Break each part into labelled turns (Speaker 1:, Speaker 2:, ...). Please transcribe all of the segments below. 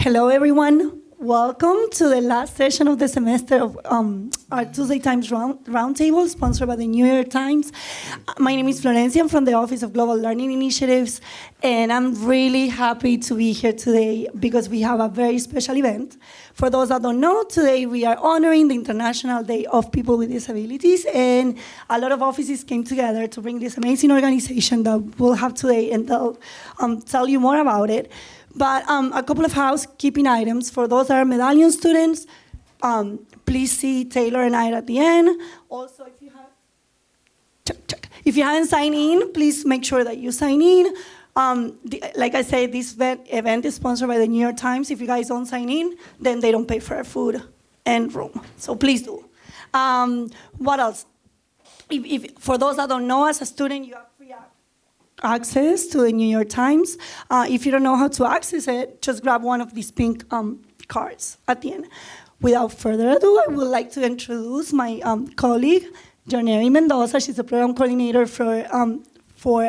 Speaker 1: Hello, everyone. Welcome to the last session of the semester of our Tuesday Times Roundtable, sponsored by the New York Times. My name is Florencia. I'm from the Office of Global Learning Initiatives, and I'm really happy to be here today because we have a very special event. For those that don't know, today we are honoring the International Day of People with Disabilities, and a lot of offices came together to bring this amazing organization that we'll have today, and they'll tell you more about it. But a couple of housekeeping items. For those that are medallion students, please see Taylor and I at the end. Also, if you haven't signed in, please make sure that you sign in. Like I said, this event is sponsored by the New York Times. If you guys don't sign in, then they don't pay for our food and room. So please do. What else? If for those that don't know, as a student, you have free access to the New York Times. If you don't know how to access it, just grab one of these pink cards at the end. Without further ado, I would like to introduce my colleague, Joneri Mendoza. She's the program coordinator for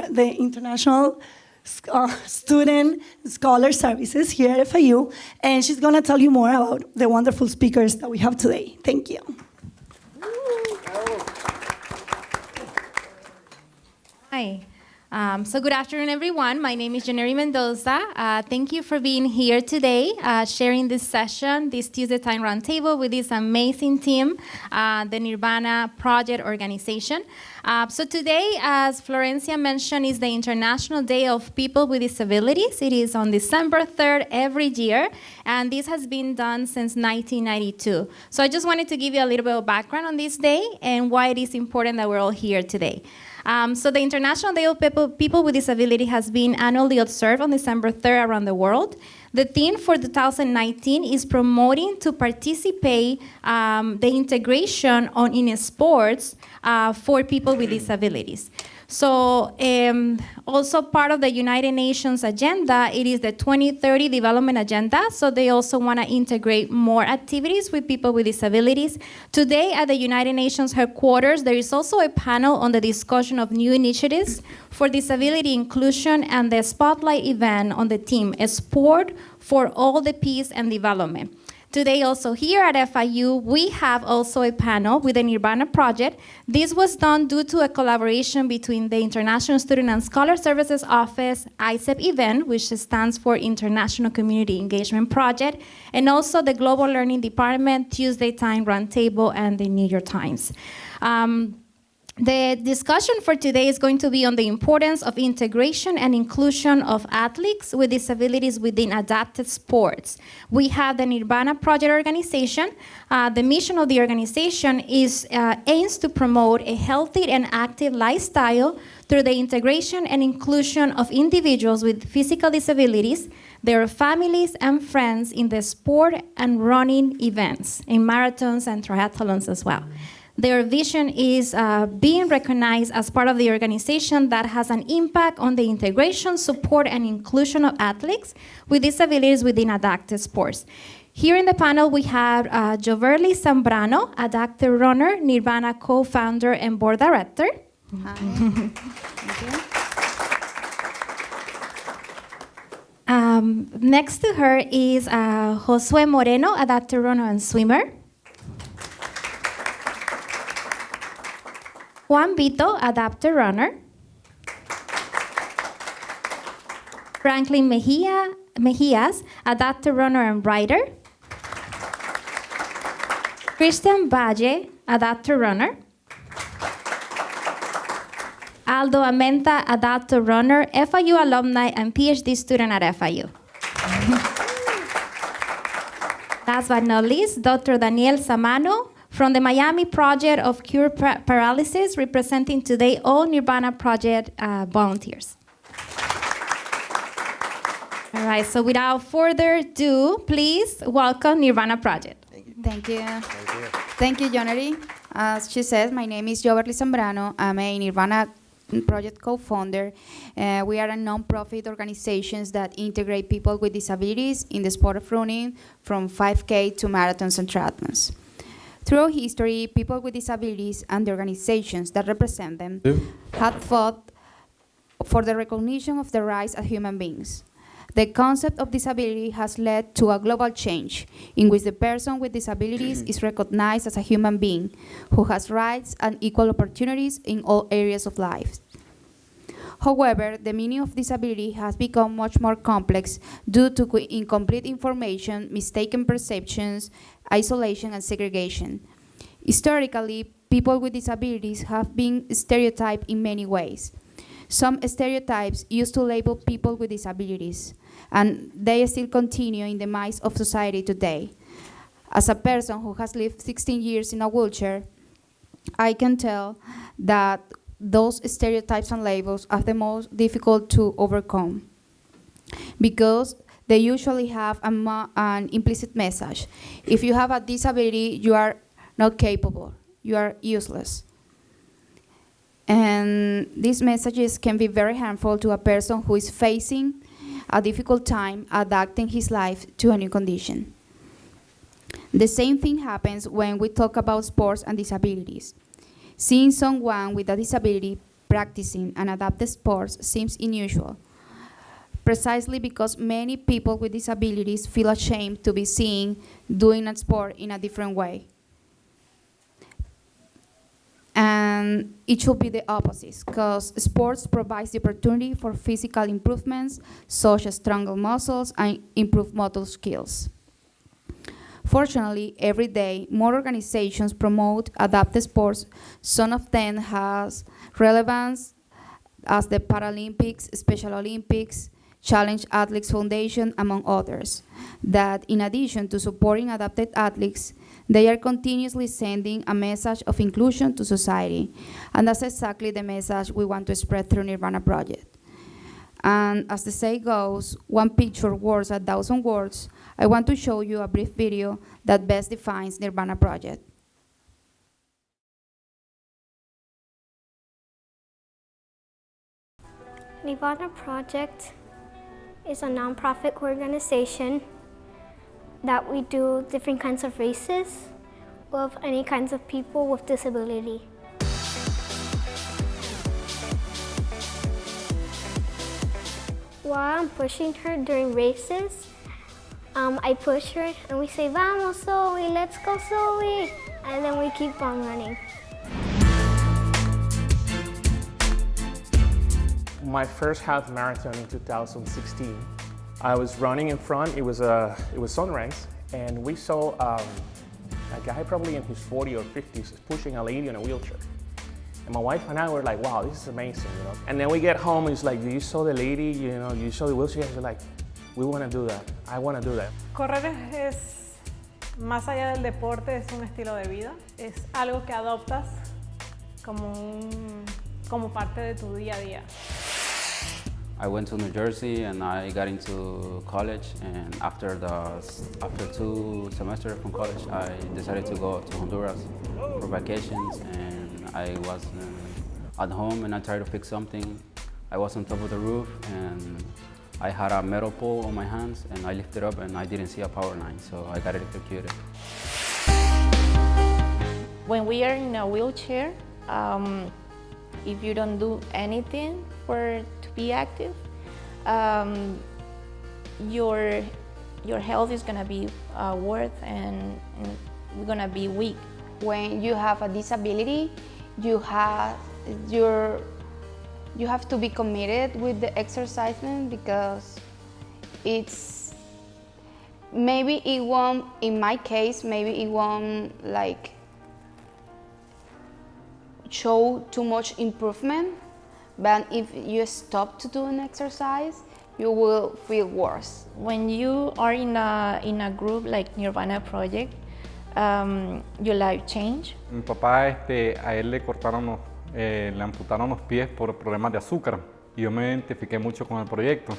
Speaker 1: the International Student Scholar Services here at FIU, and she's going to tell you more about the wonderful speakers that we have today. Thank you.
Speaker 2: Hi. So good afternoon, everyone. My name is Joneri Mendoza. Thank you for being here today, sharing this session, this Tuesday Time Roundtable with this amazing team, the Nirvana Project Organization. So today, as Florencia mentioned, is the International Day of People with Disabilities. It is on December 3rd every year, and this has been done since 1992. So I just wanted to give you a little bit of background on this day and why it is important that we're all here today. So the International Day of People with Disability has been annually observed on December 3rd around the world. The theme for 2019 is promoting to participate the integration in sports for people with disabilities. So also part of the United Nations agenda, it is the 2030 Development Agenda, so they also want to integrate more activities with people with disabilities. Today at the United Nations headquarters, there is also a panel on the discussion of new initiatives for disability inclusion and the spotlight event on the theme, a sport for all the peace and development. Today also here at FIU, we have also a panel with the Nirvana Project. This was done due to a collaboration between the International Student and Scholar Services Office, ISEP event, which stands for International Community Engagement Project, and also the Global Learning Department, Tuesday Time Roundtable, and the New York Times. The discussion for today is going to be on the importance of integration and inclusion of athletes with disabilities within adapted sports. We have the Nirvana Project Organization. The mission of the organization aims to promote a healthy and active lifestyle through the integration and inclusion of individuals with physical disabilities, their families and friends in the sport and running events, in marathons and triathlons as well. Their vision is being recognized as part of the organization that has an impact on the integration, support, and inclusion of athletes with disabilities within adapted sports. Here in the panel, we have Joverly Zambrano, adapted runner, Nirvana co-founder and board director.
Speaker 3: Hi. Thank you.
Speaker 2: Next to her is Josue Moreno, adapted runner and swimmer. Juan Vito, adapted runner. Franklin Mejias, adapted runner and rider. Kristen Valle, adapted runner. Aldo A, adapted runner, FIU alumni and PhD student at FIU. Last but not least, Dr. Daniel Samano, from the Miami Project of Cure Paralysis, representing today all Nirvana Project volunteers. All right, so without further ado, please welcome Nirvana Project.
Speaker 3: Thank you. Thank you, Joneri. As she says, my name is Joverly Zambrano. I'm a Nirvana Project co-founder. We are a non-profit organization that integrate people with disabilities in the sport of running, from 5K to marathons and triathlons. Throughout history, people with disabilities and the organizations that represent them have fought for the recognition of their rights as human beings. The concept of disability has led to a global change in which the person with disabilities is recognized as a human being who has rights and equal opportunities in all areas of life. However, the meaning of disability has become much more complex due to incomplete information, mistaken perceptions, isolation, and segregation. Historically, people with disabilities have been stereotyped in many ways. Some stereotypes used to label people with disabilities, and they still continue in the minds of society today. As a person who has lived 16 years in a wheelchair, I can tell that those stereotypes and labels are the most difficult to overcome because they usually have an implicit message. If you have a disability, you are not capable, you are useless. And these messages can be very harmful to a person who is facing a difficult time adapting his life to a new condition. The same thing happens when we talk about sports and disabilities. Seeing someone with a disability practicing and adapted sports seems unusual, precisely because many people with disabilities feel ashamed to be seen doing a sport in a different way. And it should be the opposite, because sports provides the opportunity for physical improvements, such as stronger muscles and improved motor skills. Fortunately, every day, more organizations promote adapted sports. Some of them has relevance as the Paralympics, Special Olympics, Challenge Athletes Foundation, among others, that in addition to supporting adapted athletes, they are continuously sending a message of inclusion to society. And that's exactly the message we want to spread through Nirvana Project. And as the saying goes, one picture words 1,000 words. I want to show you a brief video that best defines Nirvana Project.
Speaker 4: Nirvana Project is a nonprofit organization that we do different kinds of races with any kinds of people with disability. While I'm pushing her during races, I push her and we say, "Vamos, Zoe, let's go, Zoe!" And then we keep on running.
Speaker 5: My first half marathon in 2016, I was running in front. It was sunrise, and we saw a guy probably in his 40s or 50s pushing a lady in a wheelchair. And my wife and I were like, "Wow, this is amazing," you know. And then we get home, and it's like, "You saw the lady, you know, you saw the wheelchair." We're like, "We want to do that. I want to do that."
Speaker 6: Correr es más allá del deporte, es un estilo de vida. Es algo que adoptas como parte de tu día a día.
Speaker 7: I went to New Jersey and I got into college, and after 2 semesters from college, I decided to go to Honduras for vacations, and I was at home and I tried to pick something. I was on top of the roof and I had a metal pole on my hands and I lifted up and I didn't see a power line, so I got electrocuted.
Speaker 8: When we are in a wheelchair, if you don't do anything to be active, your health is gonna be worse and you're gonna be weak.
Speaker 3: When you have a disability, you have to be committed with the exercising, because maybe it won't, in my case, maybe it won't like show too much improvement, but if you stop to do an exercise, you will feel worse.
Speaker 8: When you are in a group like Nirvana Project, your life change.
Speaker 9: Mi papá, a él le cortaron, le amputaron los pies por problemas de azúcar y yo me identifiqué mucho con el proyecto.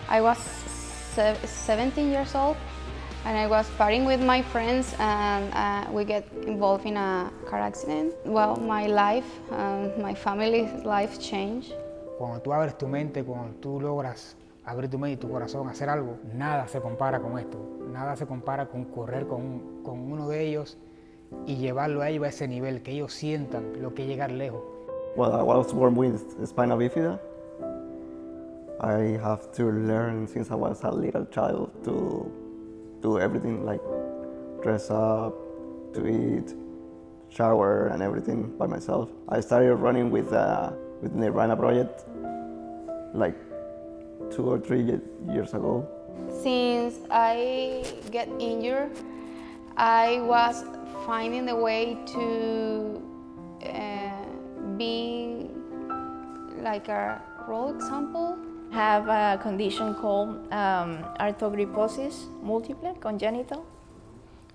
Speaker 3: I was 17 years old and I was partying with my friends and we get involved in a car accident. Well, my life, my family's life changed.
Speaker 10: Cuando tú abres tu mente, cuando tú logras abrir tu mente y tu corazón a hacer algo, nada se compara con esto. Nada se compara con correr con uno de ellos y llevarlo a ellos a ese nivel, que ellos sientan lo que es llegar lejos.
Speaker 11: Well, I was born with spina bifida, I have to learn since I was a little child to do everything, like dress up, to eat, shower, and everything by myself. I started running with Nirvana project like 2 or 3 years ago.
Speaker 3: Since I get injured, I was finding a way to be like a role example.
Speaker 8: Have a condition called arthrogryposis multiple congenital.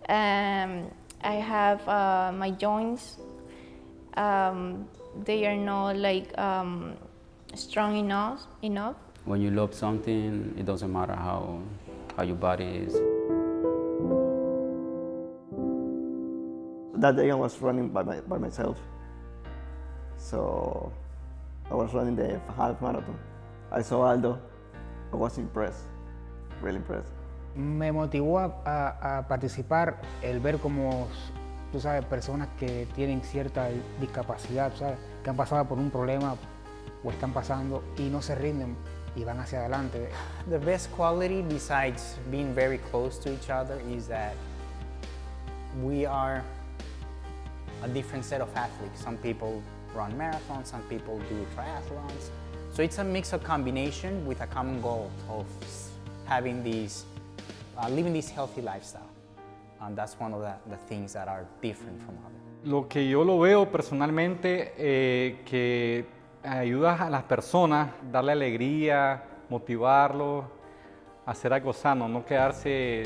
Speaker 8: I have my joints. They are not like strong enough.
Speaker 7: When you love something, it doesn't matter how your body is.
Speaker 11: That day I was running by myself. So I was running the half marathon. I saw Aldo. I was impressed, really impressed.
Speaker 10: Me motivó a participar el ver como, tú sabes, personas que tienen cierta discapacidad, ¿sabes? Que han pasado por un problema o están pasando y no se rinden y van hacia adelante.
Speaker 12: The best quality besides being very close to each other is that we are a different set of athletes. Some people run marathons, some people do triathlons. So it's a mix of combination with a common goal of having these, living this healthy lifestyle. And that's one of the things that are different from others.
Speaker 9: Lo que yo lo veo personalmente, que ayudas a las personas, darle alegría, motivarlos, hacer algo sano, no quedarse,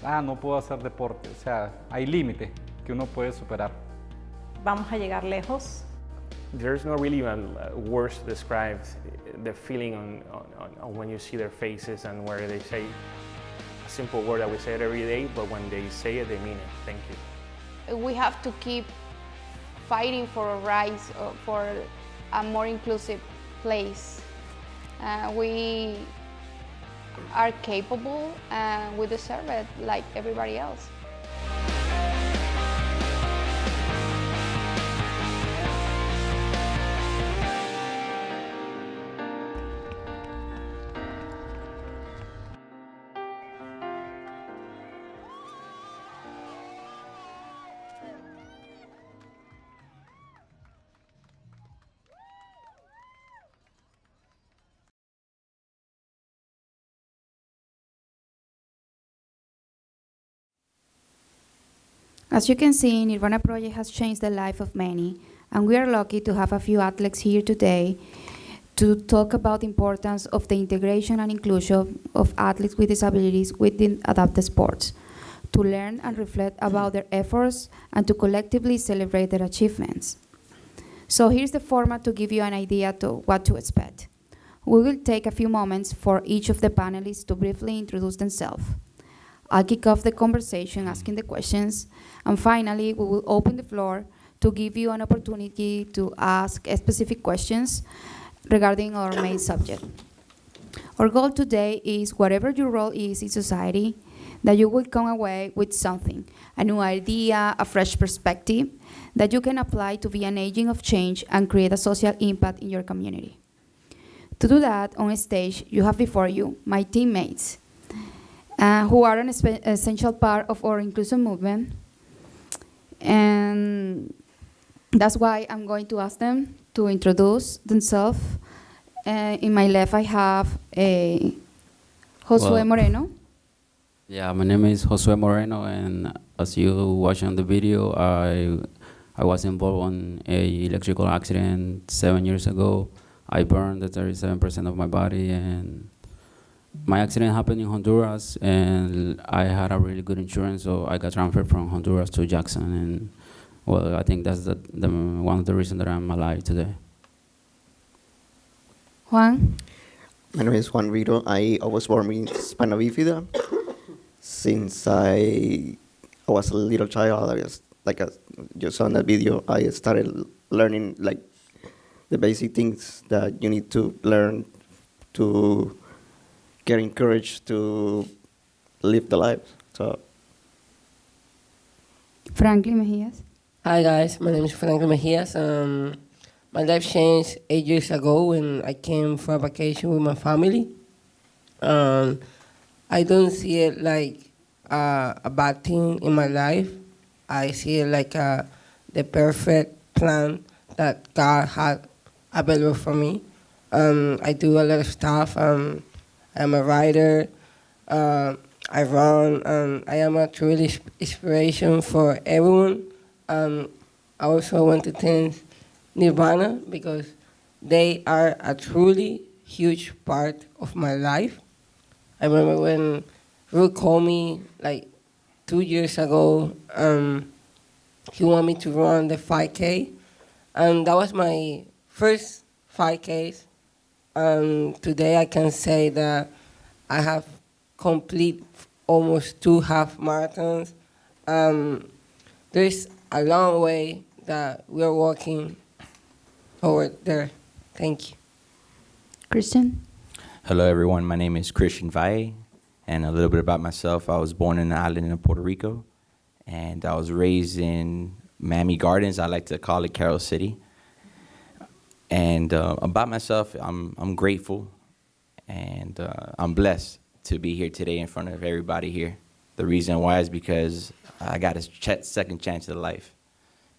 Speaker 9: no puedo hacer deporte. O sea, hay límites que uno puede superar.
Speaker 6: Vamos a llegar lejos.
Speaker 5: There's no really words to describe the feeling on when you see their faces and where they say a simple word that we say it every day, but when they say it, they mean it. Thank you.
Speaker 3: We have to keep fighting for a rise, for a more inclusive place. We are capable and we deserve it like everybody else. As you can see, Nirvana Project has changed the life of many, and we are lucky to have a few athletes here today to talk about the importance of the integration and inclusion of athletes with disabilities within adapted sports, to learn and reflect about their efforts, and to collectively celebrate their achievements. So here's the format to give you an idea to what to expect. We will take a few moments for each of the panelists to briefly introduce themselves. I'll kick off the conversation asking the questions, and finally, we will open the floor to give you an opportunity to ask specific questions regarding our main subject. Our goal today is, whatever your role is in society, that you will come away with something, a new idea, a fresh perspective that you can apply to be an agent of change and create a social impact in your community. To do that, on stage, you have before you my teammates, who are an essential part of our inclusion movement. And that's why I'm going to ask them to introduce themselves. In my left, I have Josue Moreno.
Speaker 7: Yeah, my name is Josue Moreno, and as you watch on the video, I was involved in an electrical accident 7 years ago. I burned 37% of my body, and my accident happened in Honduras, and I had a really good insurance, so I got transferred from Honduras to Jackson, and well, I think that's one of the reasons that I'm alive today.
Speaker 3: Juan?
Speaker 11: My name is Juan Rito. I was born with spina bifida. Since I was a little child, I guess, like you saw in that video, I started learning like the basic things that you need to learn to get encouraged to live the life. So,
Speaker 3: Franklin Mejias.
Speaker 13: Hi guys, my name is Franklin Mejias. My life changed 8 years ago when I came for a vacation with my family. I don't see it like a bad thing in my life. I see it like the perfect plan that God had available for me. I do a lot of stuff. I'm a writer. I run. I am a truly inspiration for everyone. I also want to thank Nirvana because they are a truly huge part of my life. I remember when Ruth called me like 2 years ago. He wanted me to run the 5K, and that was my first 5K. Today I can say that I have complete almost 2 half marathons. There's a long way that we're walking toward there. Thank you.
Speaker 3: Christian?
Speaker 14: Hello, everyone. My name is Christian Valle, and a little bit about myself. I was born in an island in Puerto Rico, and I was raised in Miami Gardens. I like to call it Carol City. And about myself, I'm grateful, and I'm blessed to be here today in front of everybody here. The reason why is because I got a second chance at life,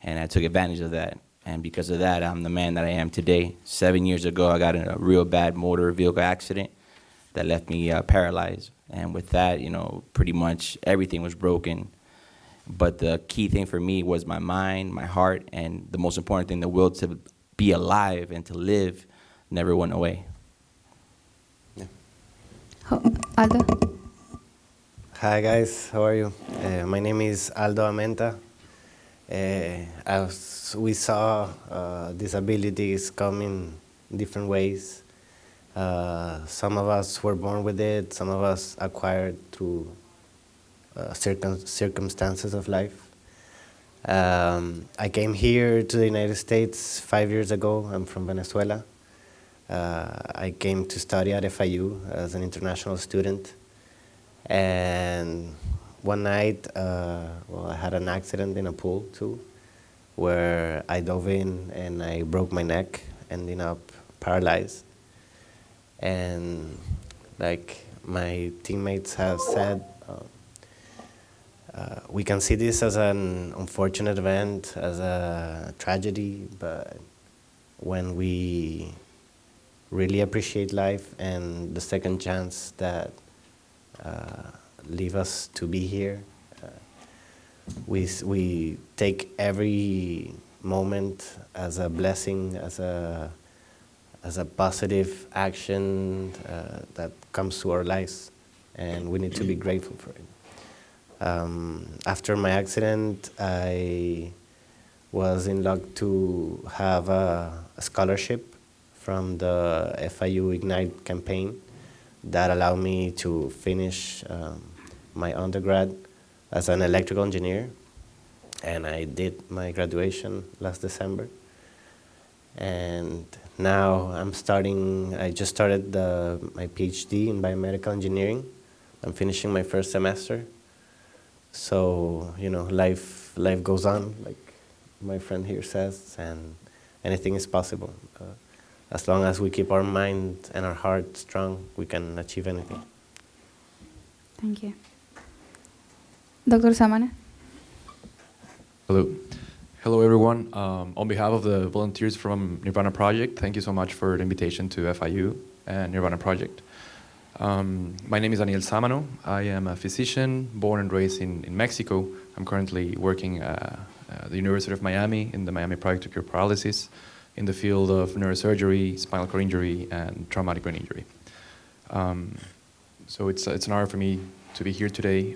Speaker 14: and I took advantage of that. And because of that, I'm the man that I am today. 7 years ago, I got in a real bad motor vehicle accident that left me paralyzed. And with that, pretty much everything was broken. But the key thing for me was my mind, my heart, and the most important thing, the will to be alive and to live never went away.
Speaker 3: Yeah. Aldo?
Speaker 15: Hi guys, how are you? My name is Aldo A. We saw disabilities come in different ways. Some of us were born with it, some of us acquired through circumstances of life. I came here to the United States 5 years ago. I'm from Venezuela. I came to study at FIU as an international student. And one night, I had an accident in a pool too, where I dove in and I broke my neck, ending up paralyzed. And like my teammates have said, we can see this as an unfortunate event, as a tragedy, but when we really appreciate life and the second chance that leave us to be here, we take every moment as a blessing, as a positive action that comes to our lives, and we need to be grateful for it. After my accident, I was in luck to have a scholarship from the FIU Ignite campaign that allowed me to finish my undergrad as an electrical engineer, and I did my graduation last December. And now I just started my PhD in biomedical engineering. I'm finishing my first semester. So, life goes on, like my friend here says, and anything is possible. As long as we keep our mind and our heart strong, we can achieve anything.
Speaker 3: Thank you. Dr. Samana?
Speaker 16: Hello. Hello, everyone. On behalf of the volunteers from Nirvana Project, thank you so much for the invitation to FIU and Nirvana Project. My name is Daniel Samano. I am a physician born and raised in Mexico. I'm currently working at the University of Miami in the Miami Project to Cure Paralysis in the field of neurosurgery, spinal cord injury, and traumatic brain injury. So it's an honor for me to be here today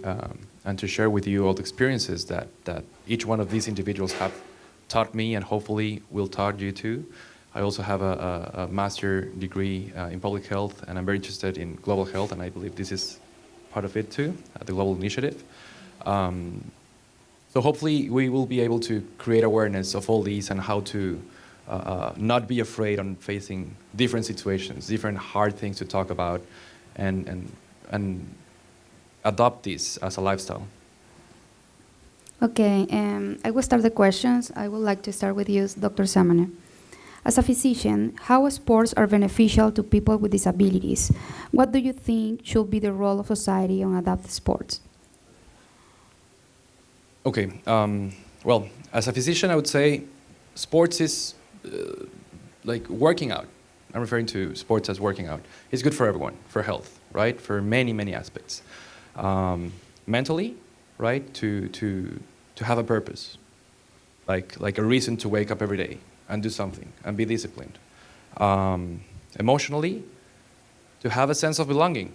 Speaker 16: and to share with you all the experiences that each one of these individuals have taught me and hopefully will taught you too. I also have a master degree in public health, and I'm very interested in global health, and I believe this is part of it too, the global initiative. So hopefully we will be able to create awareness of all these and how to not be afraid on facing different situations, different hard things to talk about, and adopt this as a lifestyle.
Speaker 3: Okay, I will start the questions. I would like to start with you, Dr. Samana. As a physician, how sports are beneficial to people with disabilities? What do you think should be the role of society on adaptive sports?
Speaker 16: Okay, well, as a physician, I would say sports is like working out. I'm referring to sports as working out. It's good for everyone, for health, right? For many, many aspects. Mentally, right? To have a purpose, like a reason to wake up every day and do something and be disciplined. Emotionally, to have a sense of belonging,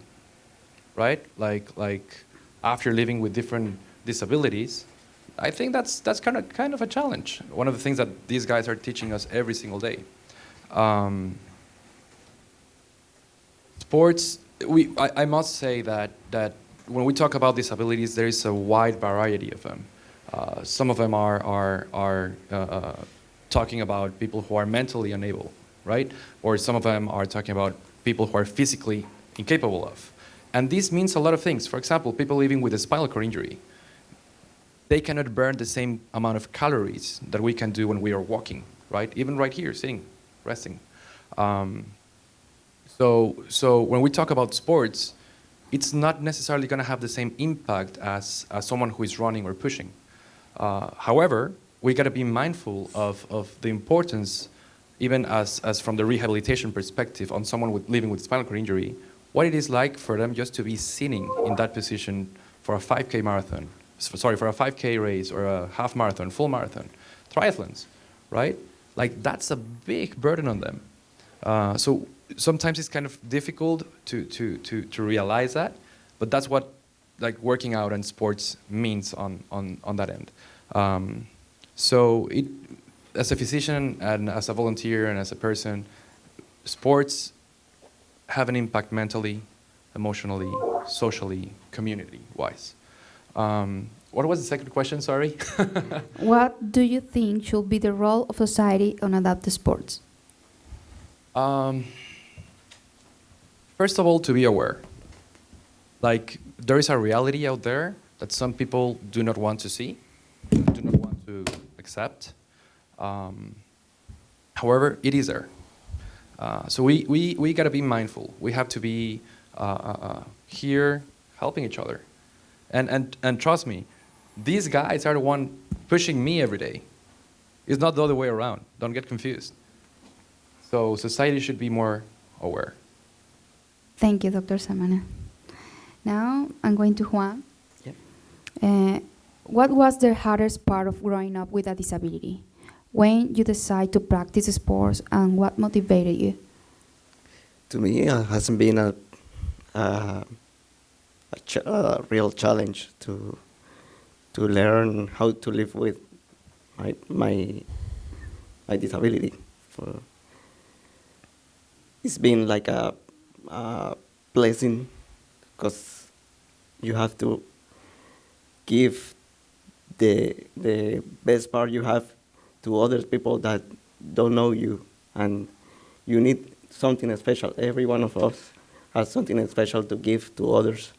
Speaker 16: right? Like after living with different disabilities, I think that's kind of a challenge. One of the things that these guys are teaching us every single day. Sports, I must say that when we talk about disabilities, there is a wide variety of them. Some of them are talking about people who are mentally unable, right? Or some of them are talking about people who are physically incapable of. And this means a lot of things. For example, people living with a spinal cord injury, they cannot burn the same amount of calories that we can do when we are walking, right? Even right here, sitting, resting. So when we talk about sports, it's not necessarily going to have the same impact as someone who is running or pushing. However, we got to be mindful of the importance, even as from the rehabilitation perspective, on someone living with spinal cord injury, what it is like for them just to be sitting in that position for a 5K marathon, for a 5K race or a half marathon, full marathon, triathlons, right? Like that's a big burden on them. So sometimes it's kind of difficult to realize that, but that's what like working out and sports means on that end. So as a physician and as a volunteer and as a person, sports have an impact mentally, emotionally, socially, community-wise. What was the second question, sorry?
Speaker 3: What do you think should be the role of society on adaptive sports?
Speaker 16: First of all, to be aware. Like, there is a reality out there that some people do not want to see, do not want to accept. However, it is there. So we got to be mindful. We have to be here helping each other. And trust me, these guys are the one pushing me every day. It's not the other way around. Don't get confused. So society should be more aware.
Speaker 3: Thank you, Dr. Samana. Now I'm going to Juan.
Speaker 11: Yep.
Speaker 3: What was the hardest part of growing up with a disability? When you decide to practice sports and what motivated you?
Speaker 11: To me, it hasn't been a real challenge to learn how to live with my disability. It's been like a blessing because you have to give the best part you have to other people that don't know you, and you need something special. Every one of us has something special to give to others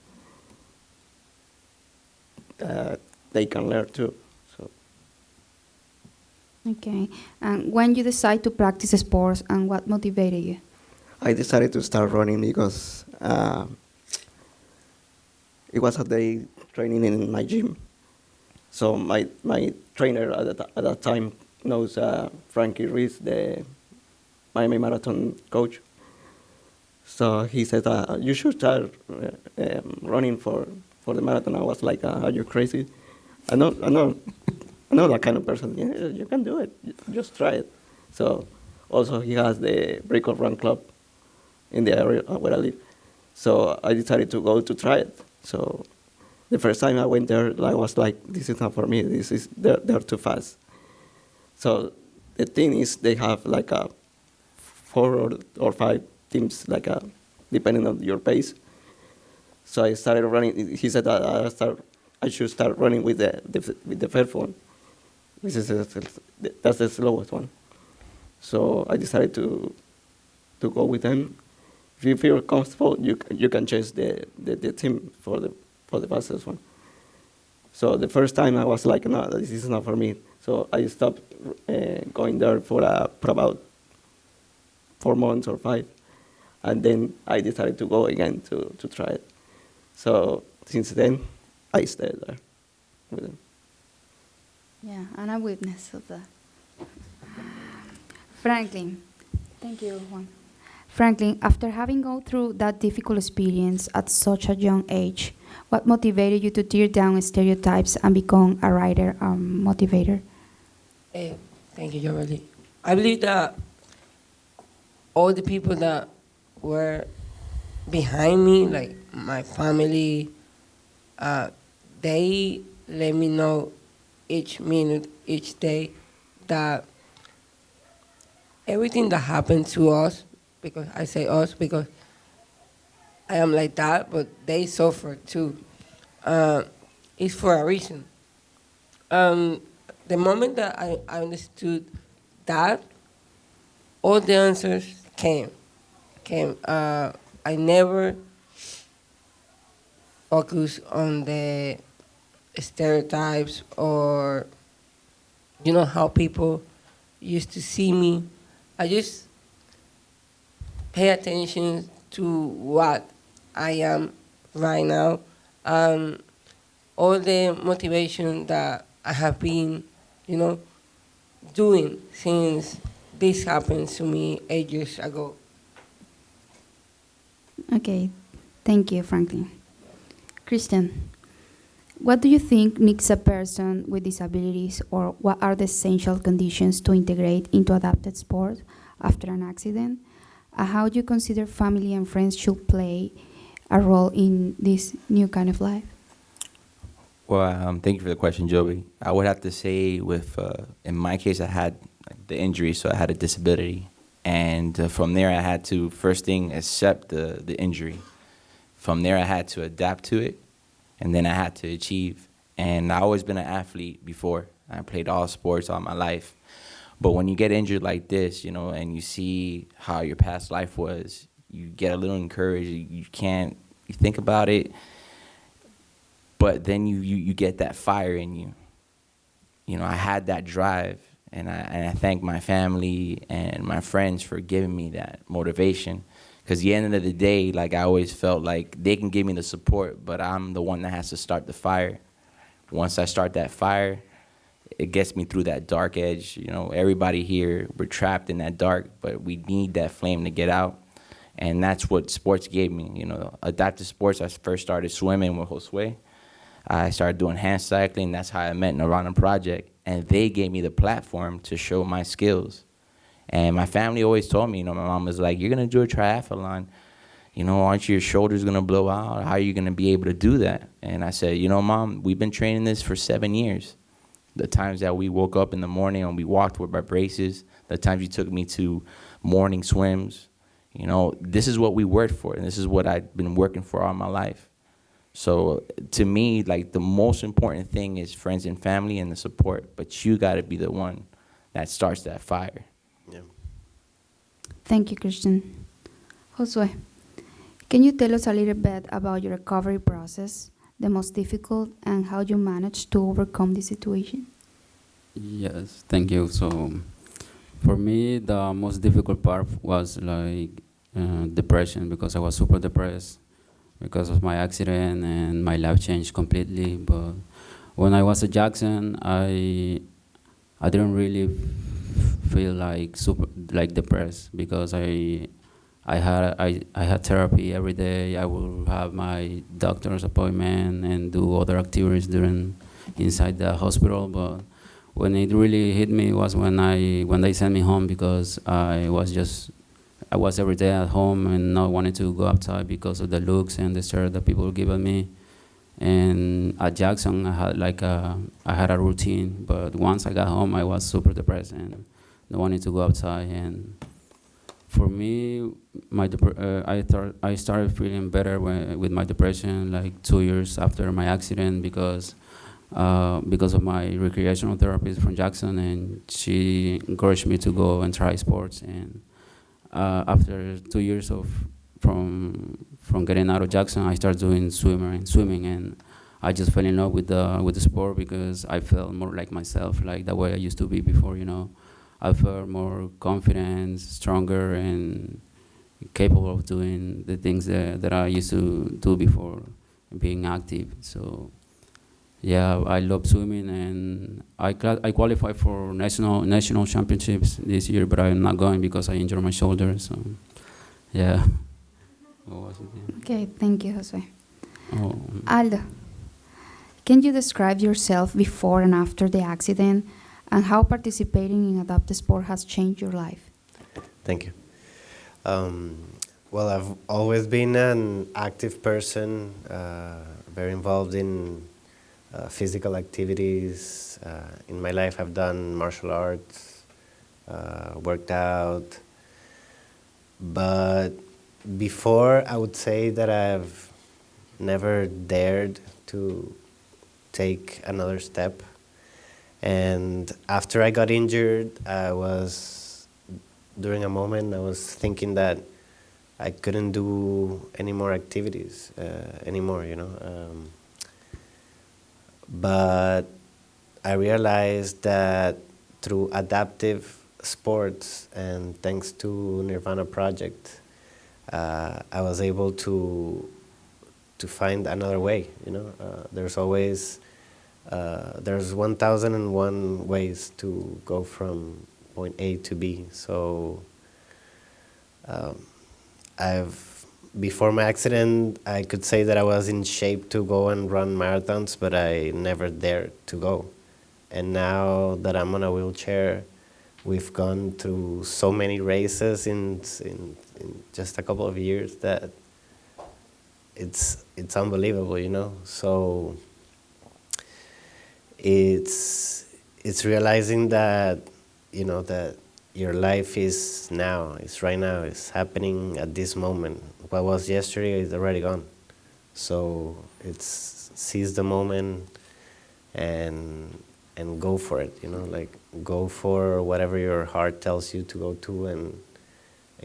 Speaker 11: that they can learn too. So.
Speaker 3: Okay. And when you decide to practice sports and what motivated you?
Speaker 11: I decided to start running because it was a day training in my gym. So my trainer at that time knows Frankie Reese, the Miami Marathon coach. So he said, you should start running for the marathon. I was like, are you crazy? I know that kind of person. Yeah, you can do it. Just try it. So also he has the Breakout Run Club in the area where I live. So I decided to go to try it. So the first time I went there, I was like, this is not for me. They're too fast. So the thing is, they have like 4 or 5 teams, like depending on your pace. So I started running. He said I should start running with the first one, which is that's the slowest one. So I decided to go with them. If you feel comfortable, you can chase the team for the fastest one. So the first time I was like, no, this is not for me. So I stopped going there for about 4 months or 5. And then I decided to go again to try it. So since then, I stayed there with them.
Speaker 3: Yeah, I'm a witness of that. Franklin, thank you, Juan. Franklin, after having gone through that difficult experience at such a young age, what motivated you to tear down stereotypes and become a writer motivator?
Speaker 13: Thank you, Jordi. I believe that all the people that were behind me, like my family, they let me know each minute, each day, that everything that happened to us, because I say us because I am like that, but they suffer too, is for a reason. The moment that I understood that, all the answers came. I never focused on the stereotypes or, how people used to see me. I just pay attention to what I am right now. All the motivation that I have been, doing since this happened to me 8 years ago.
Speaker 3: Okay, thank you, Franklin. Kristen, what do you think makes a person with disabilities, or what are the essential conditions to integrate into adapted sport after an accident? How do you consider family and friends should play a role in this new kind of life?
Speaker 14: Well, thank you for the question, Joey. I would have to say in my case, I had the injury, so I had a disability. And from there, I had to, first thing, accept the injury. From there, I had to adapt to it, and then I had to achieve. And I've always been an athlete before. I played all sports all my life. But when you get injured like this, and you see how your past life was, you get a little encouraged. You think about it, but then you get that fire in you. I had that drive, and I thank my family and my friends for giving me that motivation. Because at the end of the day, like, I always felt like they can give me the support, but I'm the one that has to start the fire. Once I start that fire, it gets me through that dark edge. Everybody here, we're trapped in that dark, but we need that flame to get out. And that's what sports gave me. Adaptive sports, I first started swimming with Josue. I started doing hand cycling. That's how I met Nirvana Project. And they gave me the platform to show my skills. And my family always told me, my mom was like, you're going to do a triathlon. Aren't your shoulders going to blow out? How are you going to be able to do that? And I said, Mom, we've been training this for 7 years. The times that we woke up in the morning and we walked with our braces, the times you took me to morning swims, this is what we worked for, and this is what I've been working for all my life. So to me, like, the most important thing is friends and family and the support, but you got to be the one that starts that fire.
Speaker 11: Yeah.
Speaker 3: Thank you, Christian. Josue, can you tell us a little bit about your recovery process, the most difficult, and how you managed to overcome the situation?
Speaker 17: Yes, thank you. So for me, the most difficult part was like depression, because I was super depressed because of my accident, and my life changed completely. But when I was at Jackson, I didn't really feel like depressed, because I had therapy every day. I would have my doctor's appointment and do other activities inside the hospital. But when it really hit me was when they sent me home, because I was every day at home and not wanting to go outside because of the looks and the stare that people give at me. And at Jackson, I had a routine, but once I got home, I was super depressed and not wanting to go outside. And for me, I started feeling better with my depression like 2 years after my accident, because of my recreational therapist from Jackson, and she encouraged me to go and try sports. And after 2 years from getting out of Jackson, I started doing swimming, and I just fell in love with the sport, because I felt more like myself, like the way I used to be before. I felt more confident, stronger, and capable of doing the things that I used to do before being active. So yeah, I love swimming, and I qualified for national championships this year, but I'm not going because I injured my shoulder. So yeah. What was it? Yeah.
Speaker 3: Okay, thank you, Jose.
Speaker 17: Oh.
Speaker 3: Aldo, can you describe yourself before and after the accident, and how participating in adaptive sport has changed your life?
Speaker 15: Thank you. Well, I've always been an active person, very involved in physical activities. In my life, I've done martial arts, worked out. But before, I would say that I've never dared to take another step. And after I got injured, during a moment, I was thinking that I couldn't do any more activities anymore, you know. But I realized that through adaptive sports and thanks to Nirvana project, I was able to find another way, you know. There's always, there's 1,001 ways to go from point A to B. So before my accident, I could say that I was in shape to go and run marathons, but I never dared to go. And now that I'm on a wheelchair, we've gone through so many races in just a couple of years that it's unbelievable, you know. So it's realizing that, you know, that your life is now, it's right now, it's happening at this moment. What was yesterday is already gone. So it's seize the moment and go for it, you know, like go for whatever your heart tells you to go to and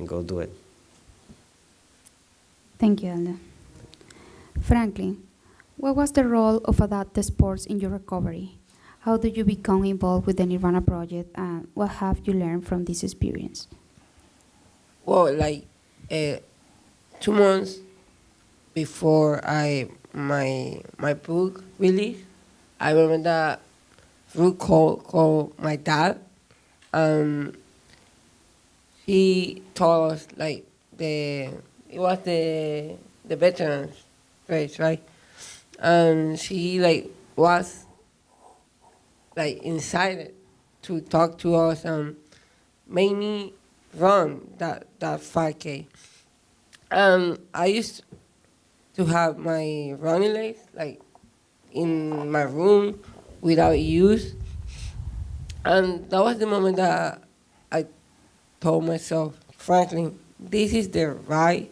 Speaker 15: go do it.
Speaker 3: Thank you, Aldo. Franklin, what was the role of adaptive sports in your recovery? How did you become involved with the Nirvana project, and what have you learned from this experience?
Speaker 13: Well, like 2 months before my book release, I remember that Ruth called my dad. He told us like it was the veterans race, right? And she like was like excited to talk to us and made me run that 5K. I used to have my running legs like in my room without use. And that was the moment that I told myself, Franklin, this is the right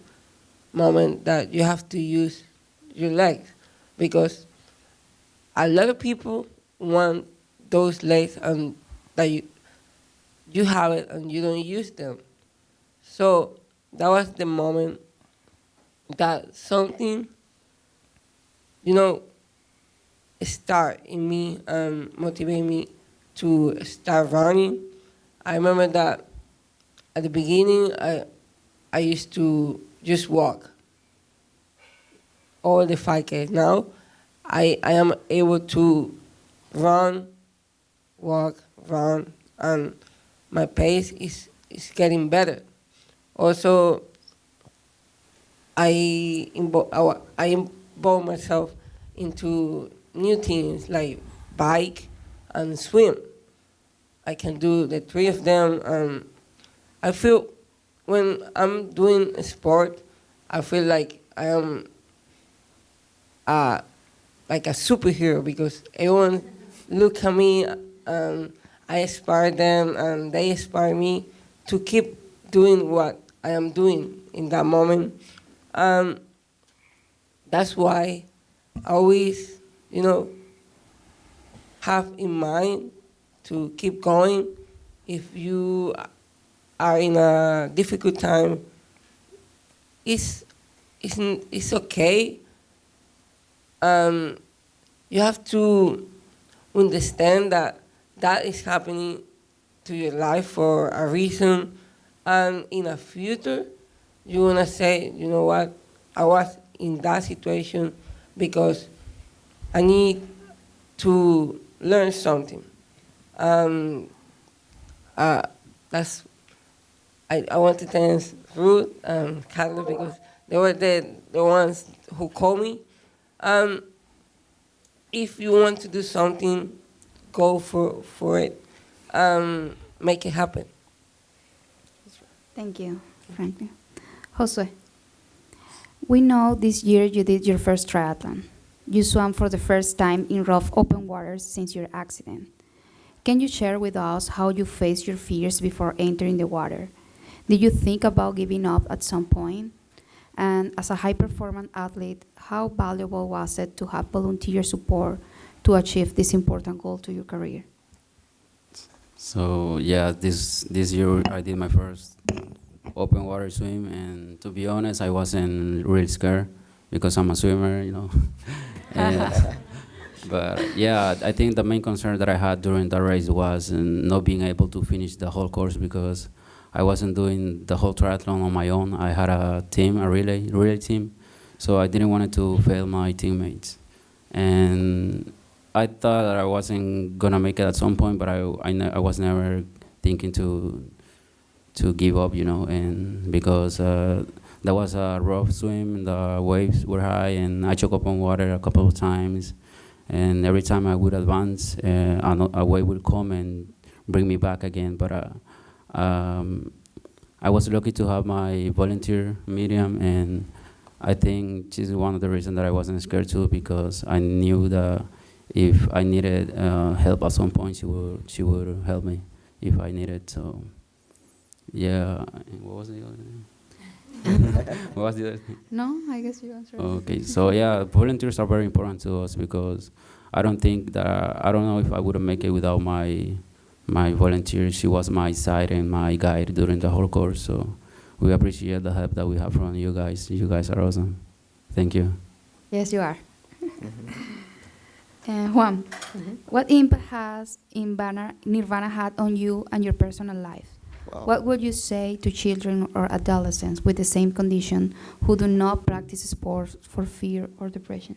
Speaker 13: moment that you have to use your legs, because a lot of people want those legs and that you have it and you don't use them. So that was the moment that something, you know, start in me and motivate me to start running. I remember that at the beginning, I used to just walk all the 5K. Now I am able to run, walk, run, and my pace is getting better. Also, I involve myself into new things like bike and swim. I can do the 3 of them. I feel when I'm doing a sport, I feel like I am like a superhero, because everyone look at me and I inspire them and they inspire me to keep doing what I am doing in that moment. That's why I always, you know, have in mind to keep going. If you are in a difficult time, it's okay. You have to understand that is happening to your life for a reason, and in the future, you want to say, you know what, I was in that situation because I need to learn something. That's I want to thank Ruth and Carlos because they were the ones who called me. If you want to do something, go for it. Make it happen.
Speaker 3: Thank you, Franklin. Josue, we know this year you did your first triathlon. You swam for the first time in rough open waters since your accident. Can you share with us how you faced your fears before entering the water? Did you think about giving up at some point? And as a high-performance athlete, how valuable was it to have volunteer support to achieve this important goal to your career?
Speaker 17: So yeah, this year I did my first open water swim, and to be honest, I wasn't really scared because I'm a swimmer, you know. But yeah, I think the main concern that I had during the race was not being able to finish the whole course because I wasn't doing the whole triathlon on my own. I had a team, a relay team, so I didn't want to fail my teammates. And I thought that I wasn't gonna make it at some point, but I was never thinking to give up, you know, and because that was a rough swim, the waves were high, and I choked up on water a couple of times. And every time I would advance, a wave would come and bring me back again. But I was lucky to have my volunteer medium, and I think she's one of the reasons that I wasn't scared too, because I knew that if I needed help at some point, she would help me if I needed. So, yeah. What was the other thing? What was the other thing?
Speaker 3: No, I guess you answered.
Speaker 17: Okay, so yeah, volunteers are very important to us because I don't know if I would have made it without my volunteer. She was my side and my guide during the whole course. So we appreciate the help that we have from you guys. You guys are awesome. Thank you.
Speaker 3: Yes, you are. Juan, what impact has Nirvana had on you and your personal life?
Speaker 11: Wow.
Speaker 3: What would you say to children or adolescents with the same condition who do not practice sports for fear or depression?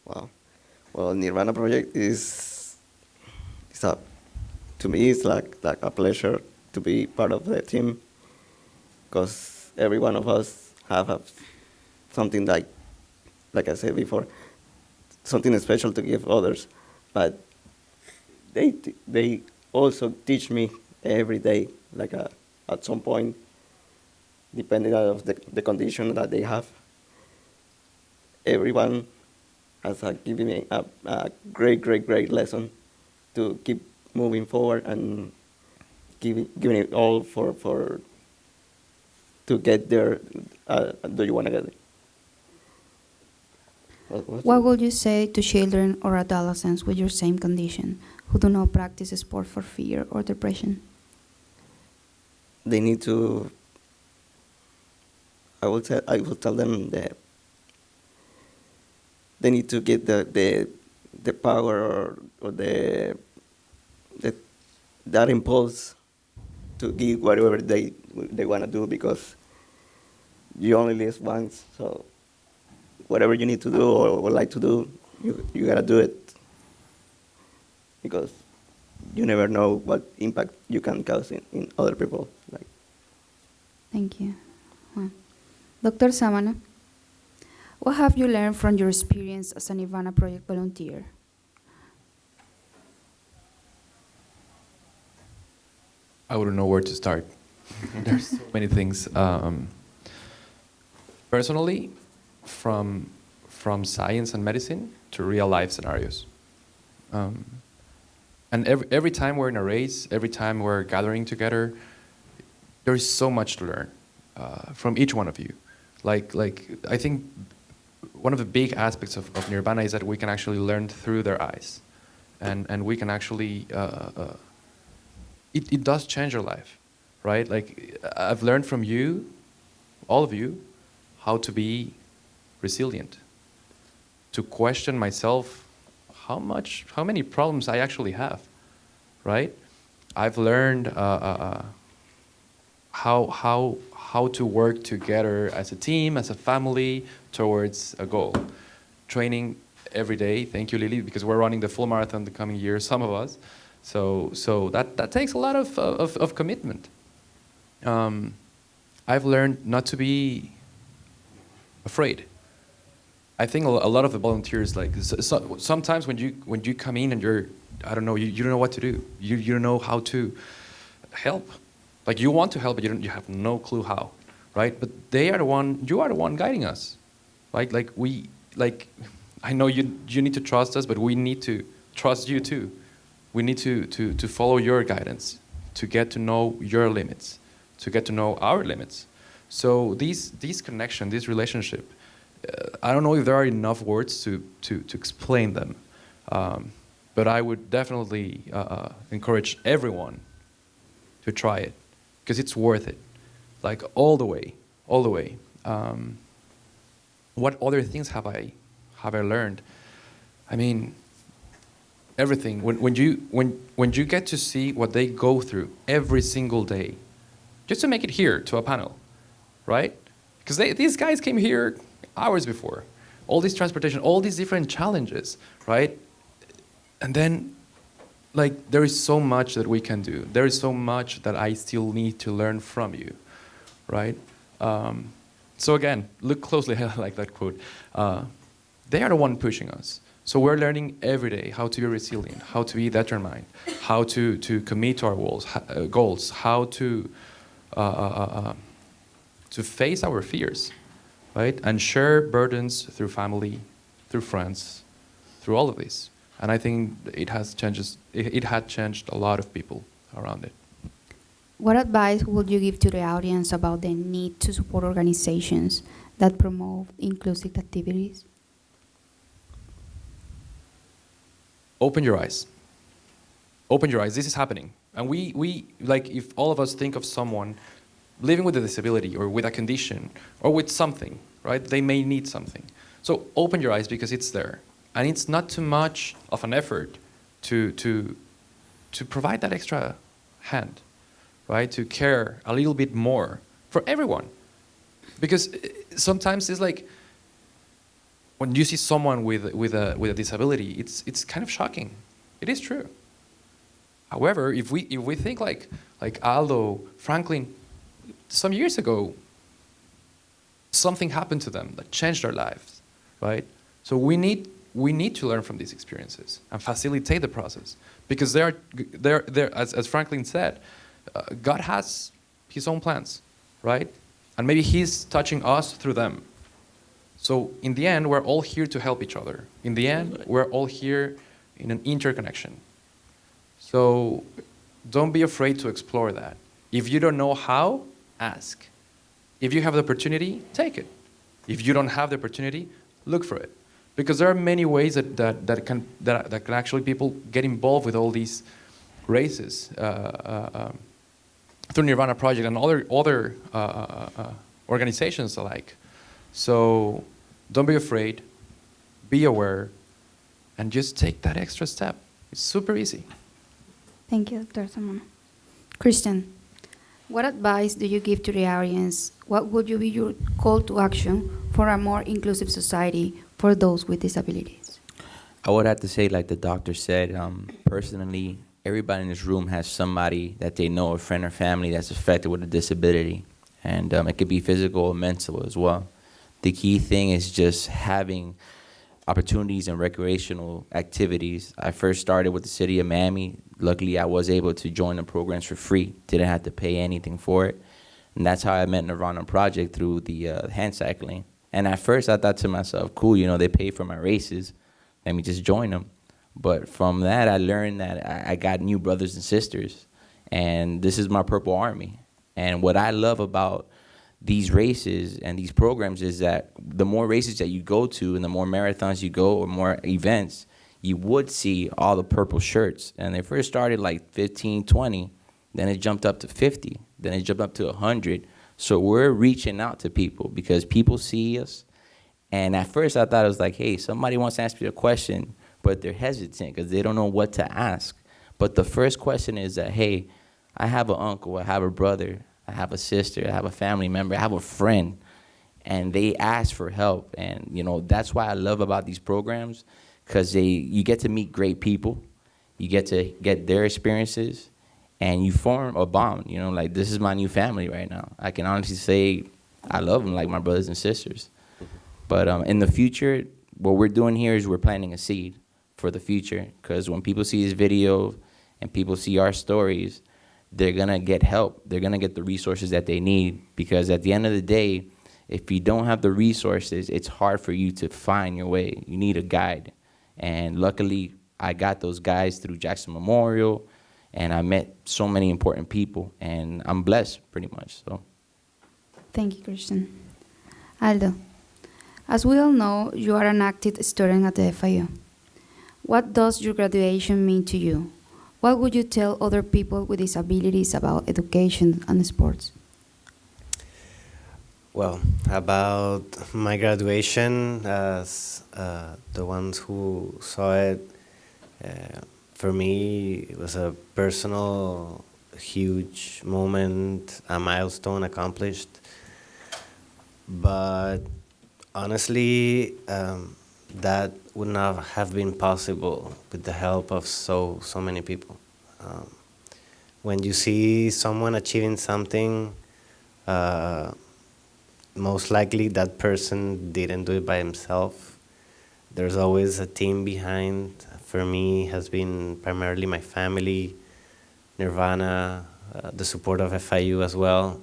Speaker 11: Wow. Well, Nirvana project to me, it's like a pleasure to be part of the team, because every one of us have something like I said before, something special to give others, but they also teach me every day, like at some point, depending on the condition that they have. Everyone has given me a great lesson to keep moving forward and giving it all to get there. Do you want to get it?
Speaker 3: What would you say to children or adolescents with your same condition who do not practice sport for fear or depression?
Speaker 11: They need to. I will tell them that they need to get the power or that impulse to give whatever they want to do, because you only live once. So whatever you need to do or would like to do, you gotta do it, because you never know what impact you can cause in other people.
Speaker 3: Thank you. Well, Dr. Samana, what have you learned from your experience as a Nirvana Project volunteer?
Speaker 16: I wouldn't know where to start. There's so many things. Personally, from science and medicine to real life scenarios. And every time we're in a race, every time we're gathering together, there is so much to learn from each one of you. Like I think one of the big aspects of Nirvana is that we can actually learn through their eyes, and we can actually it does change your life, right? Like I've learned from you, all of you, how to be resilient, to question myself how many problems I actually have, right? I've learned how to work together as a team, as a family, towards a goal. Training every day. Thank you, Lily, because we're running the full marathon the coming year, some of us. So that takes a lot of commitment. I've learned not to be afraid. I think a lot of the volunteers, like sometimes when you come in and I don't know, you don't know what to do. You don't know how to help. Like you want to help, but you have no clue how, right? But you are the one guiding us, right? I know you need to trust us, but we need to trust you too. We need to follow your guidance, to get to know your limits, to get to know our limits. So these connection, this relationship, I don't know if there are enough words to explain them, but I would definitely encourage everyone to try it, because it's worth it, like all the way. What other things have I learned? I mean, everything. When you get to see what they go through every single day, just to make it here to a panel, right? Because these guys came here hours before, all this transportation, all these different challenges, right? And then, like, there is so much that we can do. There is so much that I still need to learn from you, right? So again, look closely. I like that quote. They are the one pushing us. So we're learning every day how to be resilient, how to be determined, how to commit to our goals, how to face our fears, right? And share burdens through family, through friends, through all of this. And I think it had changed a lot of people around it.
Speaker 3: What advice would you give to the audience about the need to support organizations that promote inclusive activities?
Speaker 16: Open your eyes. Open your eyes. This is happening. And we like, if all of us think of someone living with a disability or with a condition or with something, right? They may need something. So open your eyes, because it's there. And it's not too much of an effort to provide that extra hand, right? To care a little bit more for everyone. Because sometimes it's like, when you see someone with a disability, it's kind of shocking. It is true. However, if we think like Aldo, Franklin, some years ago, something happened to them that changed their lives, right? So we need to learn from these experiences and facilitate the process, because they're as Franklin said, God has His own plans, right? And maybe He's touching us through them. So in the end, we're all here to help each other. In the end, we're all here in an interconnection. So don't be afraid to explore that. If you don't know how, ask. If you have the opportunity, take it. If you don't have the opportunity, look for it. Because there are many ways that can actually people get involved with all these races through Nirvana Project and other organizations alike. So don't be afraid, be aware, and just take that extra step. It's super easy.
Speaker 3: Thank you, Dr. Samana. Kristen, what advice do you give to the audience? What would you be your call to action for a more inclusive society for those with disabilities?
Speaker 14: I would have to say, like the doctor said, personally, everybody in this room has somebody that they know, a friend or family, that's affected with a disability. And it could be physical or mental as well. The key thing is just having opportunities and recreational activities. I first started with the city of Miami. Luckily, I was able to join the programs for free. Didn't have to pay anything for it. And that's how I met Nirvana Project, through the hand cycling. And at first, I thought to myself, cool, you know, they pay for my races. Let me just join them. But from that, I learned that I got new brothers and sisters. And this is my Purple Army. And what I love about these races and these programs is that the more races that you go to and the more marathons you go or more events, you would see all the purple shirts. And they first started like 15, 20, then it jumped up to 50, then it jumped up to 100. So we're reaching out to people because people see us. And at first I thought it was like, hey, somebody wants to ask me a question, but they're hesitant because they don't know what to ask. But the first question is that, hey, I have an uncle, I have a brother, I have a sister, I have a family member, I have a friend, and they ask for help. And, you know, that's why I love about these programs, because you get to meet great people, you get to get their experiences, and you form a bond. You know, like, this is my new family right now. I can honestly say I love them like my brothers and sisters. But in the future, what we're doing here is we're planting a seed for the future, because when people see this video and people see our stories, they're going to get help. They're going to get the resources that they need, because at the end of the day, if you don't have the resources, it's hard for you to find your way. You need a guide. And luckily, I got those guys through Jackson Memorial, and I met so many important people, and I'm blessed pretty much. So,
Speaker 3: Thank you, Christian. Aldo, as we all know, you are an active student at the FIU. What does your graduation mean to you? What would you tell other people with disabilities about education and sports?
Speaker 15: Well, about my graduation, as the ones who saw it, for me, it was a personal, huge moment, a milestone accomplished. But honestly, that would not have been possible with the help of so many people. When you see someone achieving something, most likely that person didn't do it by himself. There's always a team behind. For me, has been primarily my family, Nirvana, the support of FIU as well,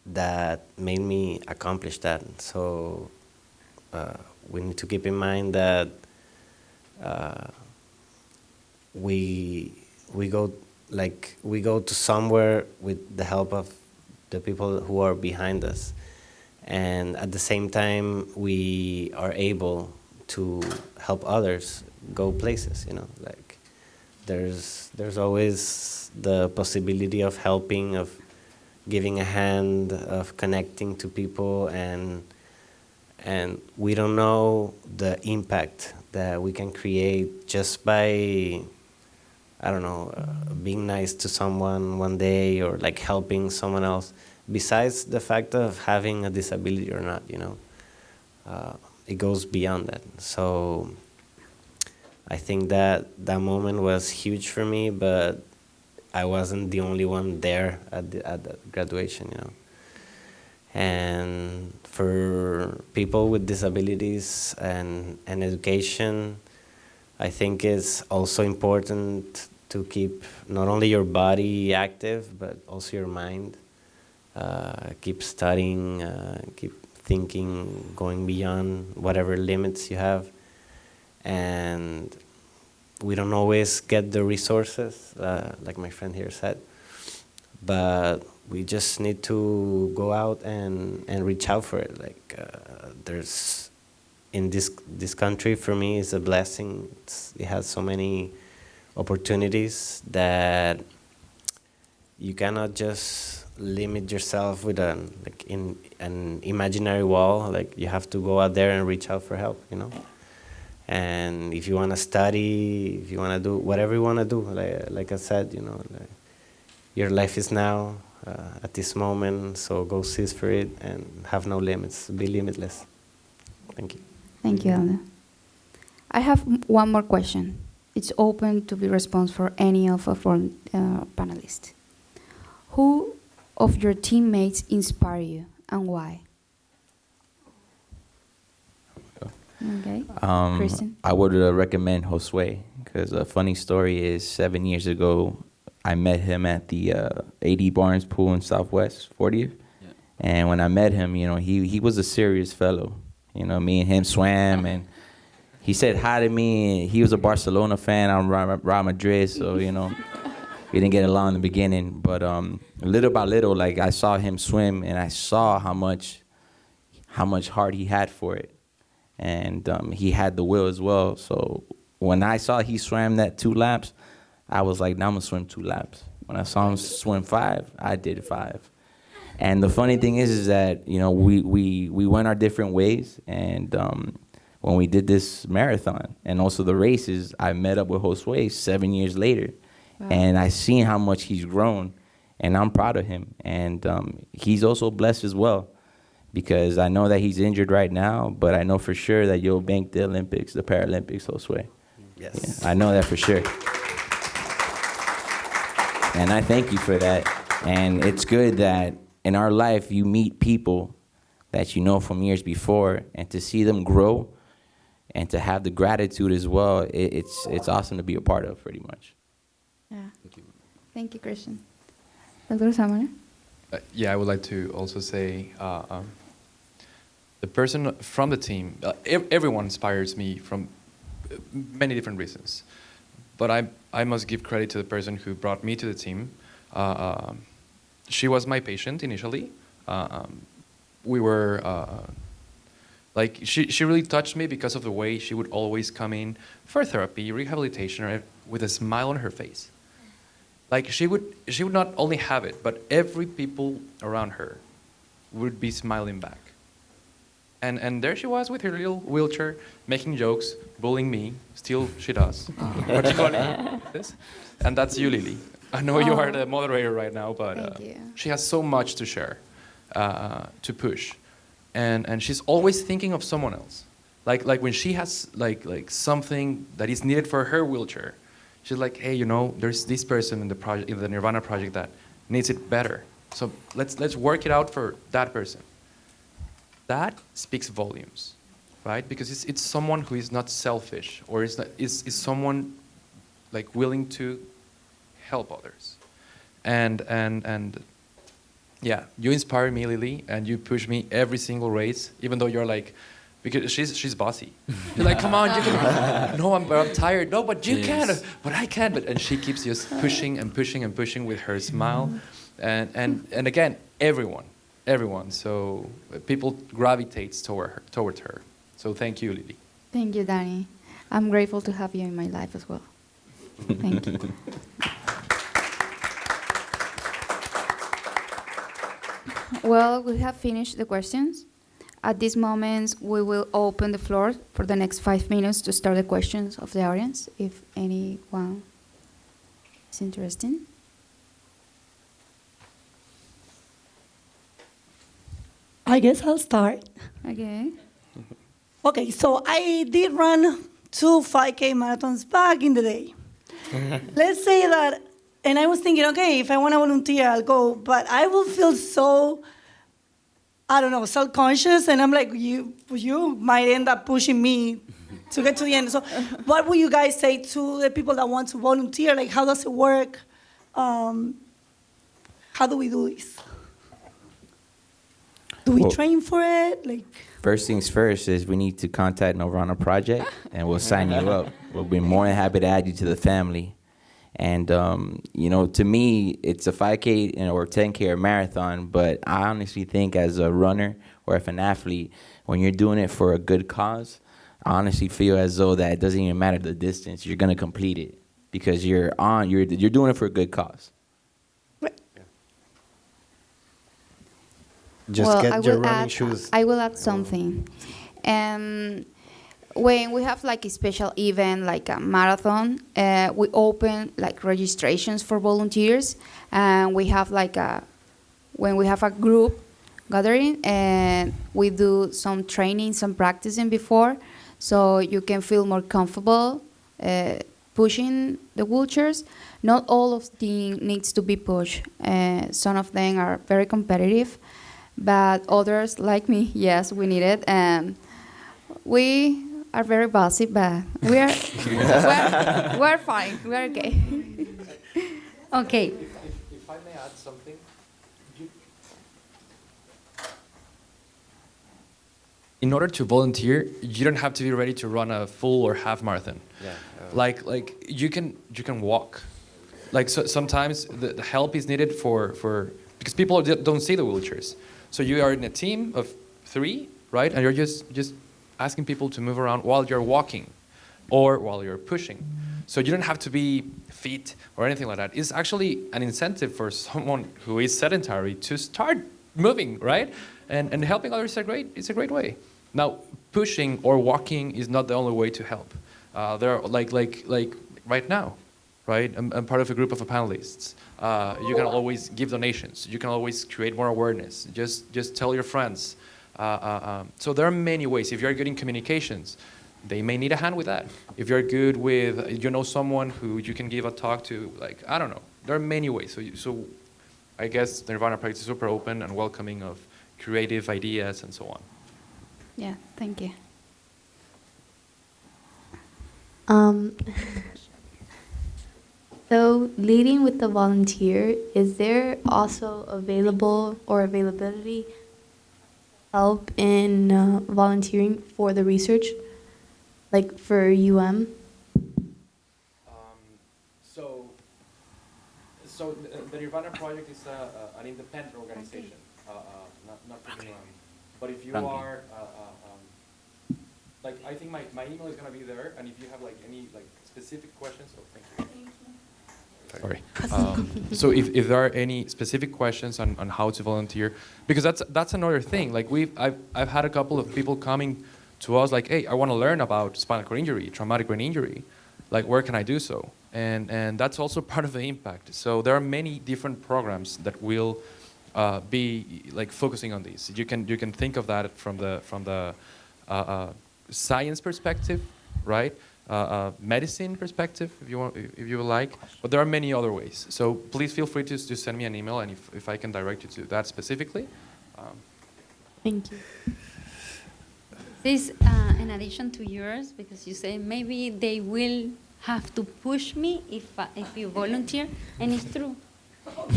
Speaker 15: that made me accomplish that. So we need to keep in mind that we go to somewhere with the help of the people who are behind us, and at the same time we are able to help others go places. You know, like there's always the possibility of helping, of giving a hand, of connecting to people, and we don't know the impact that we can create just by, I don't know, being nice to someone one day, or like helping someone else, besides the fact of having a disability or not, you know. It goes beyond that. So I think that moment was huge for me, but I wasn't the only one there at the graduation, you know. And for people with disabilities and education, I think it's also important to keep not only your body active, but also your mind. Keep studying, keep thinking, going beyond whatever limits you have. And we don't always get the resources, like my friend here said, but we just need to go out and reach out for it. Like there's, in this country, for me, is a blessing. It has so many opportunities that you cannot just limit yourself with an imaginary wall. Like, you have to go out there and reach out for help, you know. And if you want to study, if you want to do whatever you want to do, like I said, you know, like, your life is now, at this moment, so go seize for it and have no limits. Be limitless. Thank you.
Speaker 3: Thank you, Aldo. I have one more question. It's open to be response for any of our panelists. Who of your teammates inspire you and why? Okay, Kristen?
Speaker 14: I would recommend Josue, because a funny story is 7 years ago, I met him at the AD Barnes pool in Southwest 40th. Yeah. And when I met him, you know, he was a serious fellow. You know, me and him swam, and he said hi to me. He was a Barcelona fan. I'm Real Madrid, so, you know, we didn't get along in the beginning. But little by little, like, I saw him swim, and I saw how much heart he had for it. And he had the will as well. So when I saw he swam that 2 laps, I was like, now I'm gonna swim 2 laps. When I saw him swim 5, I did 5. And the funny thing is that, you know, we went our different ways, and when we did this marathon. And also the races, I met up with Josue 7 years later.
Speaker 3: Wow.
Speaker 14: And I seen how much he's grown, and I'm proud of him. And he's also blessed as well, because I know that he's injured right now, but I know for sure that you'll bank the Olympics, the Paralympics, Josue.
Speaker 15: Yes.
Speaker 14: Yeah, I know that for sure. And I thank you for that. And it's good that in our life you meet people that you know from years before, and to see them grow and to have the gratitude as well, it's awesome to be a part of, pretty much.
Speaker 3: Yeah. Thank you, Christian. Dr. Samara?
Speaker 16: Yeah, I would like to also say the person from the team, everyone inspires me from many different reasons. But I must give credit to the person who brought me to the team. She was my patient initially. We were, like, she really touched me because of the way she would always come in for therapy, rehabilitation, with a smile on her face. Like, she would not only have it, but every people around her would be smiling back. And there she was with her little wheelchair, making jokes, bullying me. Still, she does. Particularly this. And that's you, Lily. I know you are the moderator right now, but she has so much to share, to push. And she's always thinking of someone else. Like when she has like something that is needed for her wheelchair, she's like, hey, you know, there's this person in the project, in the Nirvana project, that needs it better. So let's work it out for that person. That speaks volumes, right? Because it's someone who is not selfish, or is someone like willing to help others. And yeah, you inspire me, Lily, and you push me every single race, even though you're like, because she's bossy. You're like, come on, you can. No, I'm tired. No, but you can. But I can. And she keeps just pushing and pushing and pushing with her smile, and again, everyone. So people gravitates towards her. So thank you, Lily.
Speaker 3: Thank you, Danny. I'm grateful to have you in my life as well. Thank you. Well, we have finished the questions. At this moment, we will open the floor for the next 5 minutes to start the questions of the audience, if anyone is interested.
Speaker 1: I guess I'll start.
Speaker 3: Okay.
Speaker 1: Okay, so I did run 2 5K marathons back in the day. Let's say that, and I was thinking, okay, if I want to volunteer, I'll go, but I will feel so, I don't know, self-conscious, and I'm like, you might end up pushing me to get to the end. So what would you guys say to the people that want to volunteer? Like, how does it work? How do we do this? Do we train for it? Like,
Speaker 14: first things first is we need to contact Nirvana Project, and we'll sign you up. We'll be more than happy to add you to the family. And, you know, to me, it's a 5K or 10K or marathon, but I honestly think as a runner or if an athlete, when you're doing it for a good cause, I honestly feel as though that it doesn't even matter the distance. You're going to complete it because you're doing it for a good cause.
Speaker 15: Just get your running shoes.
Speaker 3: I will add something. When we have like a special event, like a marathon, we open like registrations for volunteers, and we have like when we have a group gathering, and we do some training, some practicing before, so you can feel more comfortable pushing the wheelchairs. Not all of them needs to be pushed. Some of them are very competitive, but others, like me, yes, we need it, and we are very bossy, but we're fine. We're okay. Okay.
Speaker 16: If I may add something, in order to volunteer, you don't have to be ready to run a full or half marathon.
Speaker 15: Yeah.
Speaker 16: Like you can walk. Like sometimes the help is needed for because people don't see the wheelchairs. So you are in a team of 3, right? And you're just asking people to move around while you're walking or while you're pushing. So you don't have to be fit or anything like that. It's actually an incentive for someone who is sedentary to start moving, right? And helping others is a great way. Now, pushing or walking is not the only way to help. There are like right now, right? I'm part of a group of panelists. You can always give donations. You can always create more awareness. Just tell your friends. So there are many ways. If you're good in communications, they may need a hand with that. If you're good with, you know, someone who you can give a talk to, like, I don't know. There are many ways. So I guess the Nirvana Project is super open and welcoming of creative ideas and so on.
Speaker 3: Yeah, thank you.
Speaker 18: So leading with the volunteer, is there also availability help in volunteering for the research, like for UM?
Speaker 16: So the Nirvana Project is an independent organization, not from UM. But if you are, like, I think my email is going to be there, and if you have like any like specific questions, thank you. Sorry. So if there are any specific questions on how to volunteer, because that's another thing. Like I've had a couple of people coming to us like, hey, I want to learn about spinal cord injury, traumatic brain injury. Like, where can I do so? And that's also part of the impact. So there are many different programs that will be like focusing on these. You can think of that from the science perspective, right? Medicine perspective, if you would like, but there are many other ways. So please feel free to send me an email, and if I can direct you to that specifically.
Speaker 18: Thank you.
Speaker 19: This in addition to yours, because you say maybe they will have to push me if you volunteer, and it's true.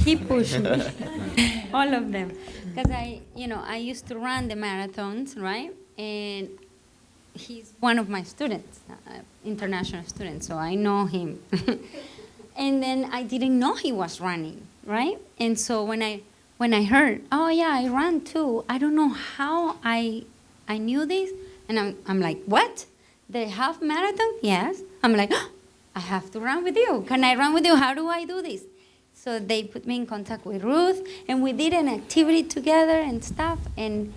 Speaker 19: He pushed me, all of them, because I used to run the marathons, right? And he's one of my students, international students, so I know him. And then I didn't know he was running, right? And so when I heard, oh yeah, I ran too, I don't know how I knew this, and I'm like, what? The half marathon? Yes. I'm like, oh, I have to run with you. Can I run with you? How do I do this? So they put me in contact with Ruth, and we did an activity together and stuff, and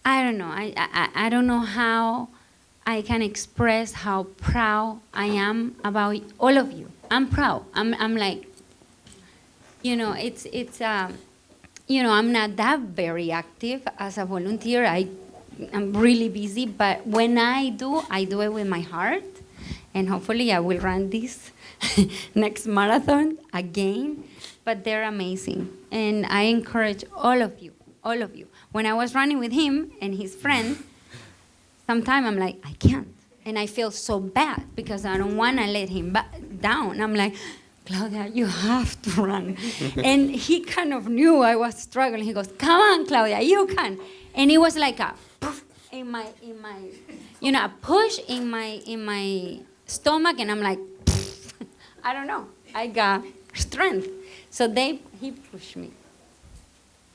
Speaker 19: I don't know. I don't know how I can express how proud I am about all of you. I'm proud. I'm like, it's I'm not that very active as a volunteer. I'm really busy, but when I do it with my heart, and hopefully I will run this next marathon again. But they're amazing, and I encourage all of you. When I was running with him and his friend, sometimes I'm like, I can't. And I feel so bad because I don't want to let him down. I'm like, Claudia, you have to run. And he kind of knew I was struggling. He goes, come on, Claudia, you can. And it was like a poof in my a push in my stomach. And I'm like, I don't know. I got strength. So he pushed me.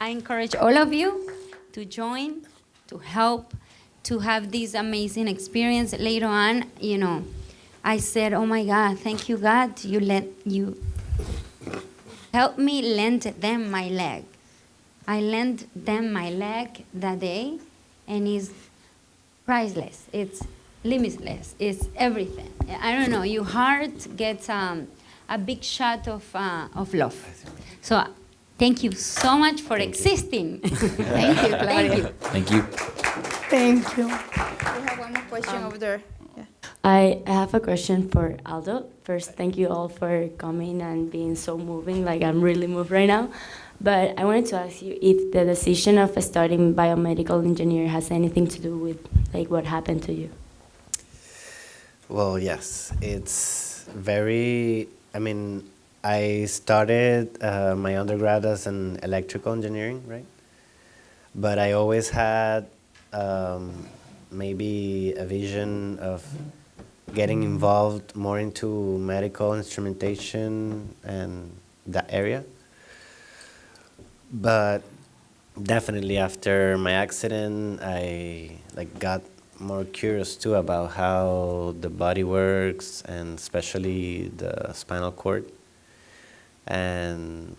Speaker 19: I encourage all of you to join, to help, to have this amazing experience later on. I said, oh my God, thank you, God, you help me lend them my leg. I lent them my leg that day, and it's priceless. It's limitless. It's everything. I don't know. Your heart gets a big shot of love. So. Thank you so much for existing. Thank you, Claudia.
Speaker 14: Thank you.
Speaker 1: Thank you.
Speaker 3: We have one more question over there. Yeah.
Speaker 18: I have a question for Aldo. First, thank you all for coming and being so moving. Like, I'm really moved right now. But I wanted to ask you if the decision of studying biomedical engineer has anything to do with like what happened to you.
Speaker 15: Well, yes, it's very, I started my undergrad as an electrical engineering, right? But I always had maybe a vision of getting involved more into medical instrumentation and that area. But definitely after my accident, I got more curious too about how the body works, and especially the spinal cord. And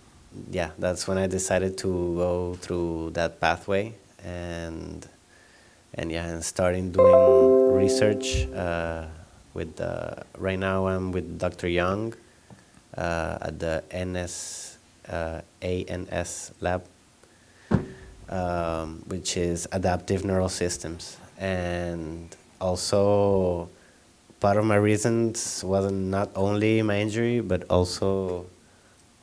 Speaker 15: yeah, that's when I decided to go through that pathway. And and starting doing research with right now I'm with Dr. Young at the ANS lab, which is adaptive neural systems. And also part of my reasons wasn't not only my injury, but also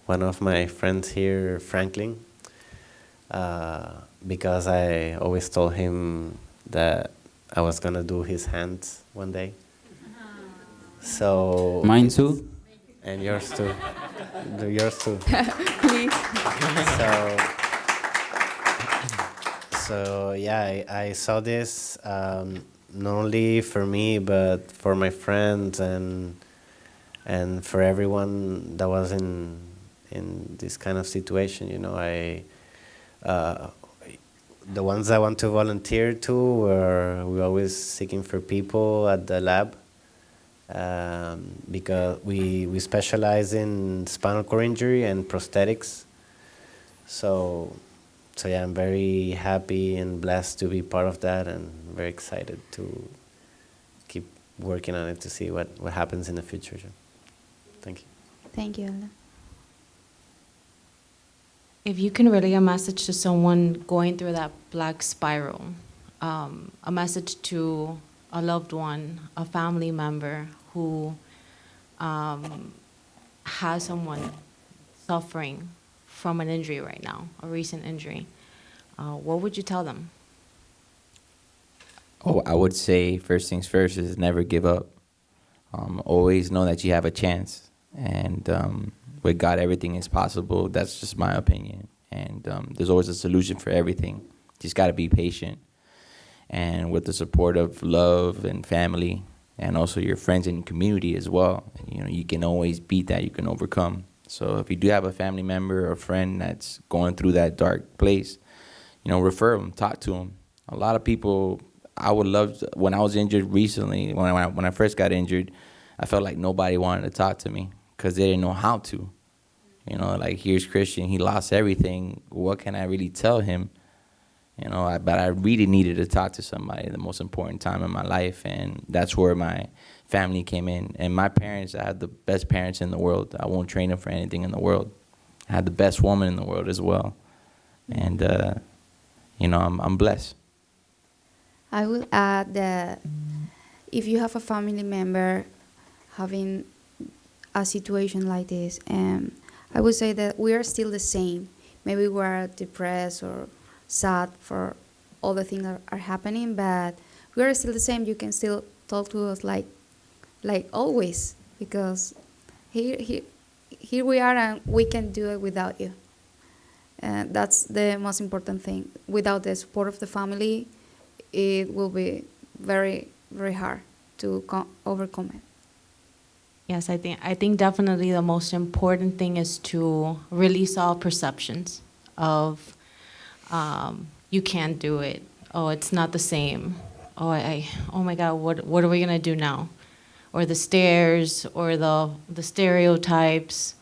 Speaker 15: one of my friends here, Franklin, because I always told him that I was gonna do his hands one day. So
Speaker 17: Mine too.
Speaker 15: And yours too. Yours too.
Speaker 3: Please.
Speaker 15: So yeah, I saw this not only for me but for my friends and for everyone that was in this kind of situation. You know, the ones I want to volunteer to we're always seeking for people at the lab. Because we specialize in spinal cord injury and prosthetics. So yeah, I'm very happy and blessed to be part of that, and very excited to keep working on it to see what happens in the future. Thank you.
Speaker 3: Thank you, Aldo.
Speaker 20: If you can relay a message to someone going through that black spiral, a message to a loved one, a family member who has someone suffering from an injury right now, a recent injury, what would you tell them?
Speaker 14: Oh, I would say first things first is never give up. Always know that you have a chance, and with God, everything is possible. That's just my opinion. And there's always a solution for everything. Just got to be patient. And with the support of love and family, and also your friends and community as well, you know, you can always beat that. You can overcome. So if you do have a family member or a friend that's going through that dark place, you know, refer them, talk to them. A lot of people, I would love to, when I was injured recently, when I first got injured, I felt like nobody wanted to talk to me because they didn't know how to. You know, like, here's Christian, he lost everything. What can I really tell him? You know, but I really needed to talk to somebody at the most important time in my life, and that's where my family came in. And my parents, I had the best parents in the world. I won't train them for anything in the world. I had the best woman in the world as well. And, you know, I'm blessed.
Speaker 3: I will add that if you have a family member having a situation like this, I would say that we are still the same. Maybe we are depressed or sad for all the things that are happening, but we are still the same. You can still talk to us like always, because here we are, and we can do it without you. And that's the most important thing. Without the support of the family, it will be very, very hard to overcome it.
Speaker 20: Yes, I think definitely the most important thing is to release all perceptions of you can't do it. Oh, it's not the same. Oh my God, what are we gonna do now? Or the stares, or the stereotypes.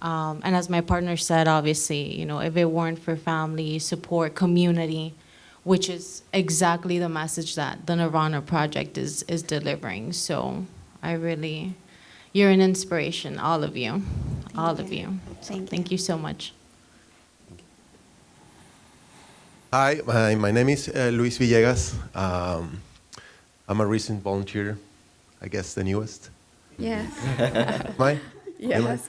Speaker 20: And as my partner said, obviously, you know, if it weren't for family, support, community, which is exactly the message that the Nirvana project is delivering. So you're an inspiration, all of you. All of you. Thank you so much.
Speaker 21: Hi, my name is Luis Villegas. I'm a recent volunteer, I guess the newest.
Speaker 3: Yes.
Speaker 21: Am I?
Speaker 3: Yes.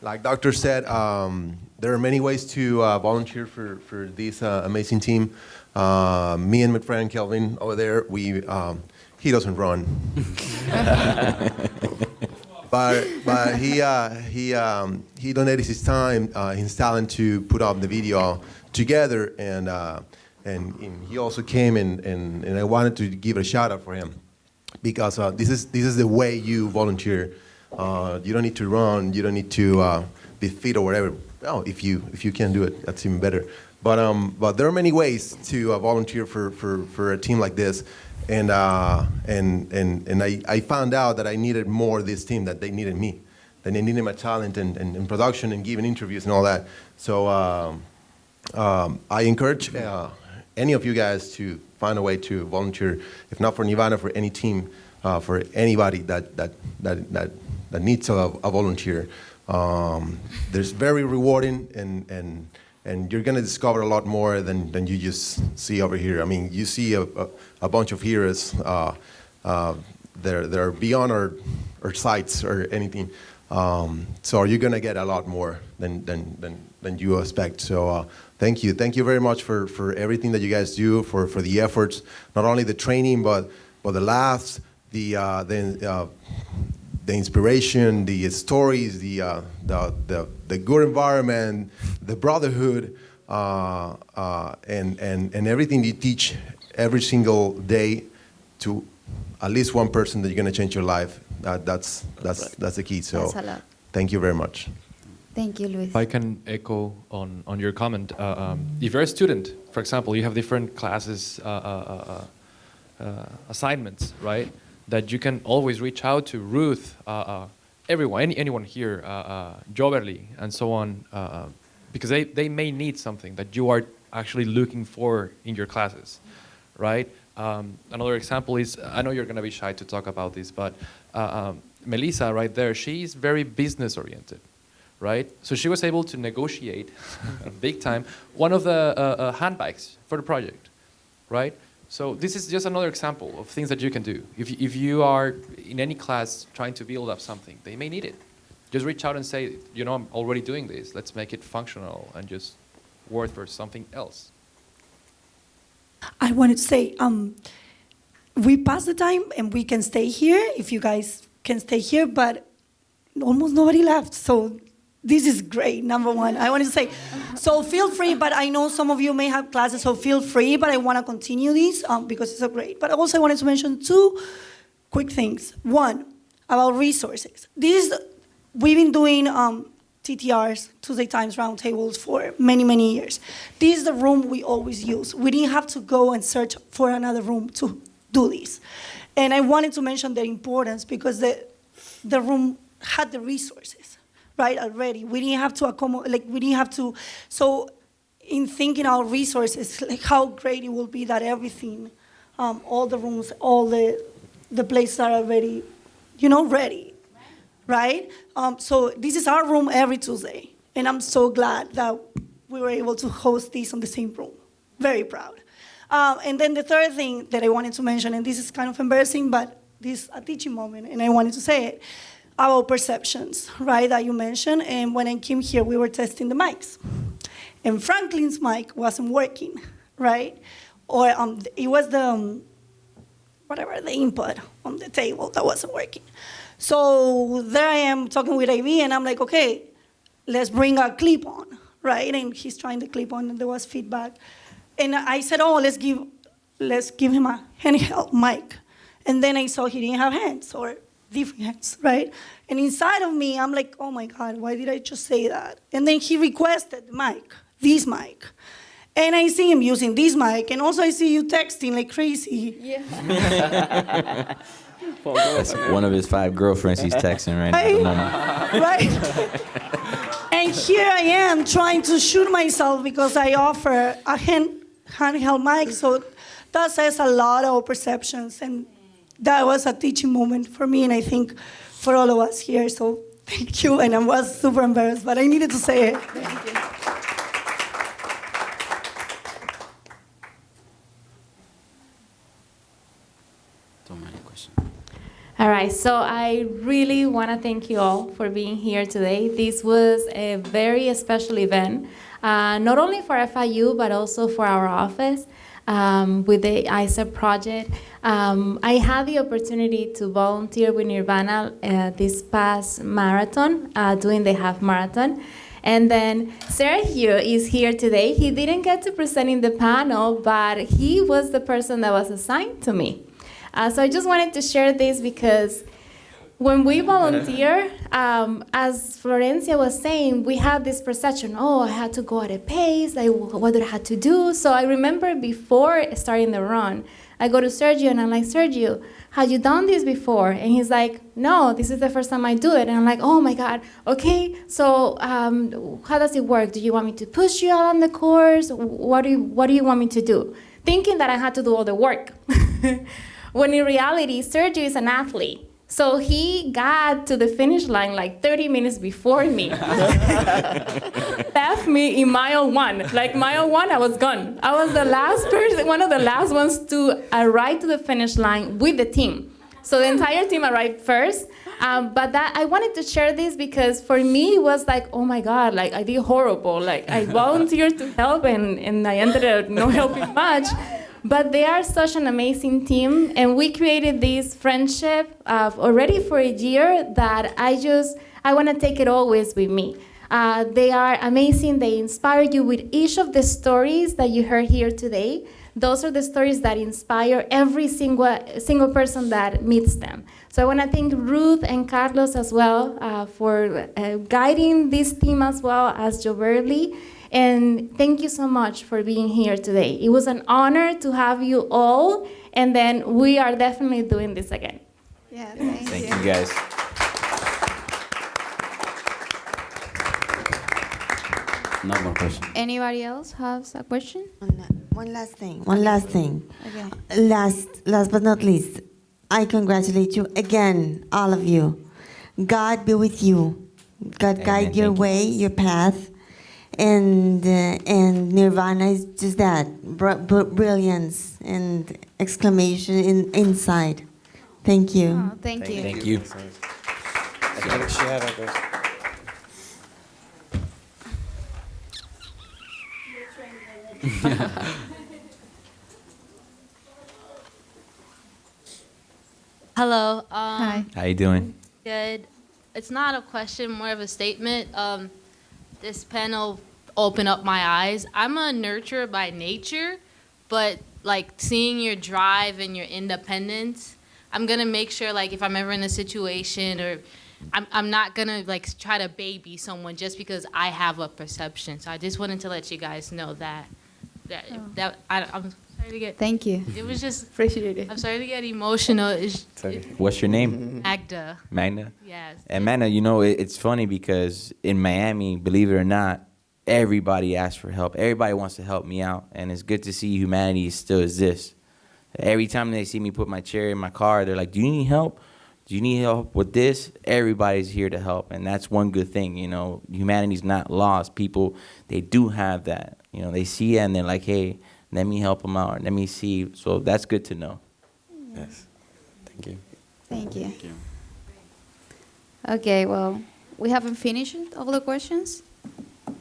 Speaker 21: Like Doctor said, there are many ways to volunteer for this amazing team. Me and my friend Kelvin over there, he doesn't run. but he donated his time, his talent to put up the video together, and he also came and I wanted to give a shout out for him, because this is the way you volunteer. You don't need to run, you don't need to be fit or whatever. Well, if you can do it, that's even better. But there are many ways to volunteer for a team like this. And I found out that I needed more this team, that they needed me, that they needed my talent and production and giving interviews and all that. So I encourage any of you guys to find a way to volunteer, if not for Nirvana, for any team, for anybody that needs a volunteer. There's very rewarding, and you're gonna discover a lot more than you just see over here. I mean, you see a bunch of heroes. They're beyond our sights or anything. So you're gonna get a lot more than you expect. So thank you very much for everything that you guys do, for the efforts, not only the training but the laughs, the inspiration, the stories, the good environment, the brotherhood, and everything you teach every single day to at least one person that you're gonna change your life. That's the key. So
Speaker 3: That's a lot.
Speaker 21: thank you very much.
Speaker 3: Thank you, Luis.
Speaker 16: If I can echo on your comment, if you're a student, for example, you have different classes, assignments, right? That you can always reach out to Ruth, anyone here, Joverly, and so on, because they may need something that you are actually looking for in your classes, right? Another example is, I know you're going to be shy to talk about this, but Melissa right there, she's very business oriented, right? So she was able to negotiate, big time, one of the handbags for the project, right? So this is just another example of things that you can do. If you are in any class trying to build up something, they may need it. Just reach out and say, you know, I'm already doing this. Let's make it functional and just work for something else.
Speaker 1: I wanted to say, we passed the time and we can stay here if you guys can stay here, but almost nobody left. So this is great, number one. I wanted to say, so feel free, but I know some of you may have classes, so feel free, but I want to continue this because it's so great. But also I wanted to mention two quick things. One, about resources. We've been doing TTRs, Tuesday Times Roundtables, for many, many years. This is the room we always use. We didn't have to go and search for another room to do this. And I wanted to mention the importance because the room had the resources, right, already. We didn't have to accommodate, so in thinking our resources, like how great it will be that everything, all the rooms, all the places are already, ready, right? So this is our room every Tuesday, and I'm so glad that we were able to host this on the same room. Very proud. And then the third thing that I wanted to mention, and this is kind of embarrassing, but this is a teaching moment, and I wanted to say it, about perceptions, right, that you mentioned. And when I came here, we were testing the mics. And Franklin's mic wasn't working, right? Or it was the input on the table that wasn't working. So there I am talking with AV, and I'm like, okay, let's bring a clip on, right? And he's trying the clip on, and there was feedback. And I said, let's give him a handheld mic. And then I saw he didn't have hands or different hands, right? And inside of me, I'm like, oh my God, why did I just say that? And then he requested the mic, this mic. And I see him using this mic, and also I see you texting like crazy.
Speaker 3: Yeah.
Speaker 14: That's one of his 5 girlfriends he's texting right now at the moment.
Speaker 1: Right? And here I am trying to shoot myself because I offer a handheld mic. So that says a lot of perceptions. And that was a teaching moment for me, and I think for all of us here. So thank you. And I was super embarrassed, but I needed to say it.
Speaker 3: Thank you.
Speaker 20: All right, so I really want to thank you all for being here today. This was a very special event, not only for FIU, but also for our office with the ISA project. I had the opportunity to volunteer with Nirvana this past marathon, doing the half marathon. And then Sergio is here today. He didn't get to present in the panel, but he was the person that was assigned to me. So I just wanted to share this because
Speaker 2: when we volunteer, as Florencia was saying, we have this perception, oh, I had to go at a pace, like what did I have to do? So I remember before starting the run, I go to Sergio and I'm like, Sergio, have you done this before? And he's like, no, this is the first time I do it. And I'm like, oh my God, okay, so how does it work? Do you want me to push you out on the course? What do you want me to do? Thinking that I had to do all the work. When in reality, Sergio is an athlete. So he got to the finish line like 30 minutes before me. Left me in mile 1. Like mile 1, I was gone. I was the last person, one of the last ones to arrive to the finish line with the team. So the entire team arrived first. But that I wanted to share this because for me it was like, oh my God, like I did horrible. Like I volunteered to help and I ended up not helping much. But they are such an amazing team, and we created this friendship already for a year that I want to take it always with me. They are amazing. They inspire you with each of the stories that you heard here today. Those are the stories that inspire every single person that meets them. So I want to thank Ruth and Carlos as well for guiding this team as well as Joverly. And thank you so much for being here today. It was an honor to have you all, and then we are definitely doing this again.
Speaker 3: Yeah,
Speaker 14: Thank you guys.
Speaker 17: No more questions.
Speaker 3: Anybody else has a question?
Speaker 22: One last thing. One last thing.
Speaker 3: Okay.
Speaker 22: Last but not least, I congratulate you again, all of you. God be with you. God guide your way, your path. And Nirvana is just that, brilliance and exclamation inside. Thank you.
Speaker 3: Oh, thank you.
Speaker 14: Thank you.
Speaker 23: Hello.
Speaker 3: Hi.
Speaker 14: How you doing?
Speaker 23: Good. It's not a question, more of a statement. This panel opened up my eyes. I'm a nurturer by nature, but like seeing your drive and your independence, I'm gonna make sure like if I'm ever in a situation or I'm not gonna like try to baby someone just because I have a perception. So I just wanted to let you guys know that I'm sorry to get.
Speaker 3: Thank you.
Speaker 23: It was just
Speaker 3: appreciate it.
Speaker 23: I'm sorry to get emotional.
Speaker 14: What's your name?
Speaker 23: Magda.
Speaker 14: Magda?
Speaker 23: Yes.
Speaker 14: And Magda, you know, it's funny because in Miami, believe it or not, everybody asks for help. Everybody wants to help me out. And it's good to see humanity still exists. Every time they see me put my chair in my car, they're like, do you need help? Do you need help with this? Everybody's here to help. And that's one good thing, you know. Humanity's not lost. People, they do have that. You know, they see it and they're like, hey, let me help them out. Let me see. So that's good to know.
Speaker 15: Yes. Thank you.
Speaker 3: Thank you. Okay, well, we haven't finished all the questions.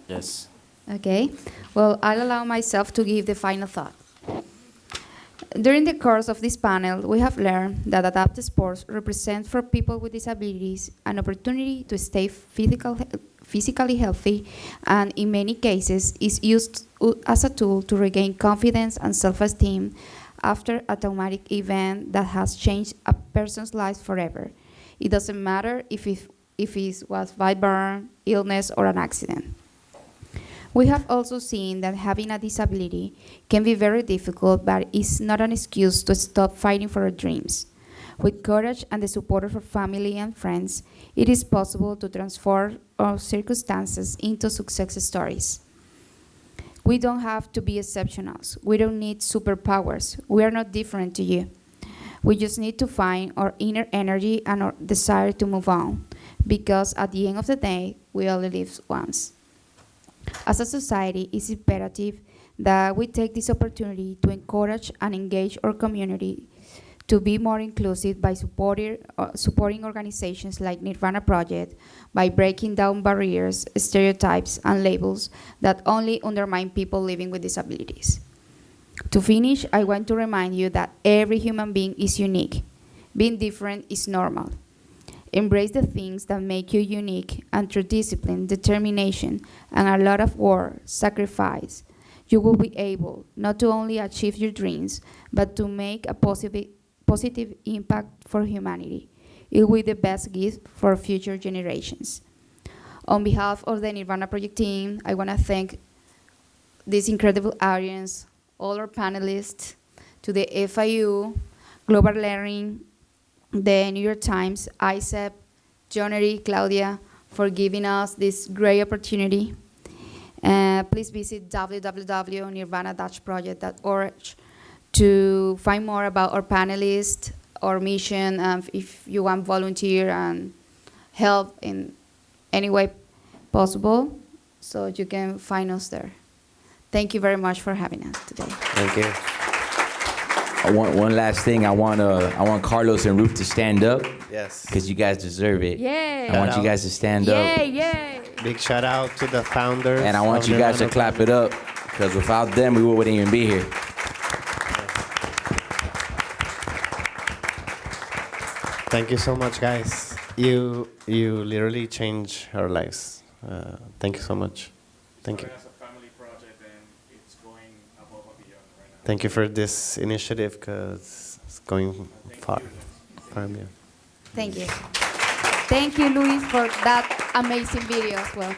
Speaker 14: Yes.
Speaker 3: Okay, well, I'll allow myself to give the final thought. During the course of this panel, we have learned that adaptive sports represent for people with disabilities an opportunity to stay physically healthy, and in many cases is used as a tool to regain confidence and self-esteem after a traumatic event that has changed a person's life forever. It doesn't matter if it was by burn, illness, or an accident. We have also seen that having a disability can be very difficult, but it's not an excuse to stop fighting for our dreams. With courage and the support of our family and friends, it is possible to transform our circumstances into success stories. We don't have to be exceptionals. We don't need superpowers. We are not different to you. We just need to find our inner energy and our desire to move on, because at the end of the day, we only live once. As a society, it's imperative that we take this opportunity to encourage and engage our community to be more inclusive by supporting organizations like Nirvana Project, by breaking down barriers, stereotypes, and labels that only undermine people living with disabilities. To finish, I want to remind you that every human being is unique. Being different is normal. Embrace the things that make you unique, and through discipline, determination, and a lot of work, sacrifice, you will be able not to only achieve your dreams, but to make a positive impact for humanity. it will be the best gift for future generations. On behalf of the Nirvana project team, I want to thank this incredible audience, all our panelists, to the FIU, Global Learning, the New York Times, ISEP, Jonery, Claudia, for giving us this great opportunity. Please visit www.nirvana-project.org to find more about our panelists, our mission, if you want volunteer and help in any way possible, so you can find us there. Thank you very much for having us today.
Speaker 15: Thank you.
Speaker 14: One last thing. I want Carlos and Ruth to stand up.
Speaker 15: Yes.
Speaker 14: Because you guys deserve it.
Speaker 3: Yay.
Speaker 14: I want you guys to stand up.
Speaker 3: Yay.
Speaker 15: Big shout out to the founders.
Speaker 14: And I want you guys to clap it up, because without them, we wouldn't even be here.
Speaker 15: Thank you so much, guys. You literally changed our lives. Thank you so much. Thank you. Thank you for this initiative, because it's going far beyond.
Speaker 3: Thank you. Thank you, Luis, for that amazing video as well.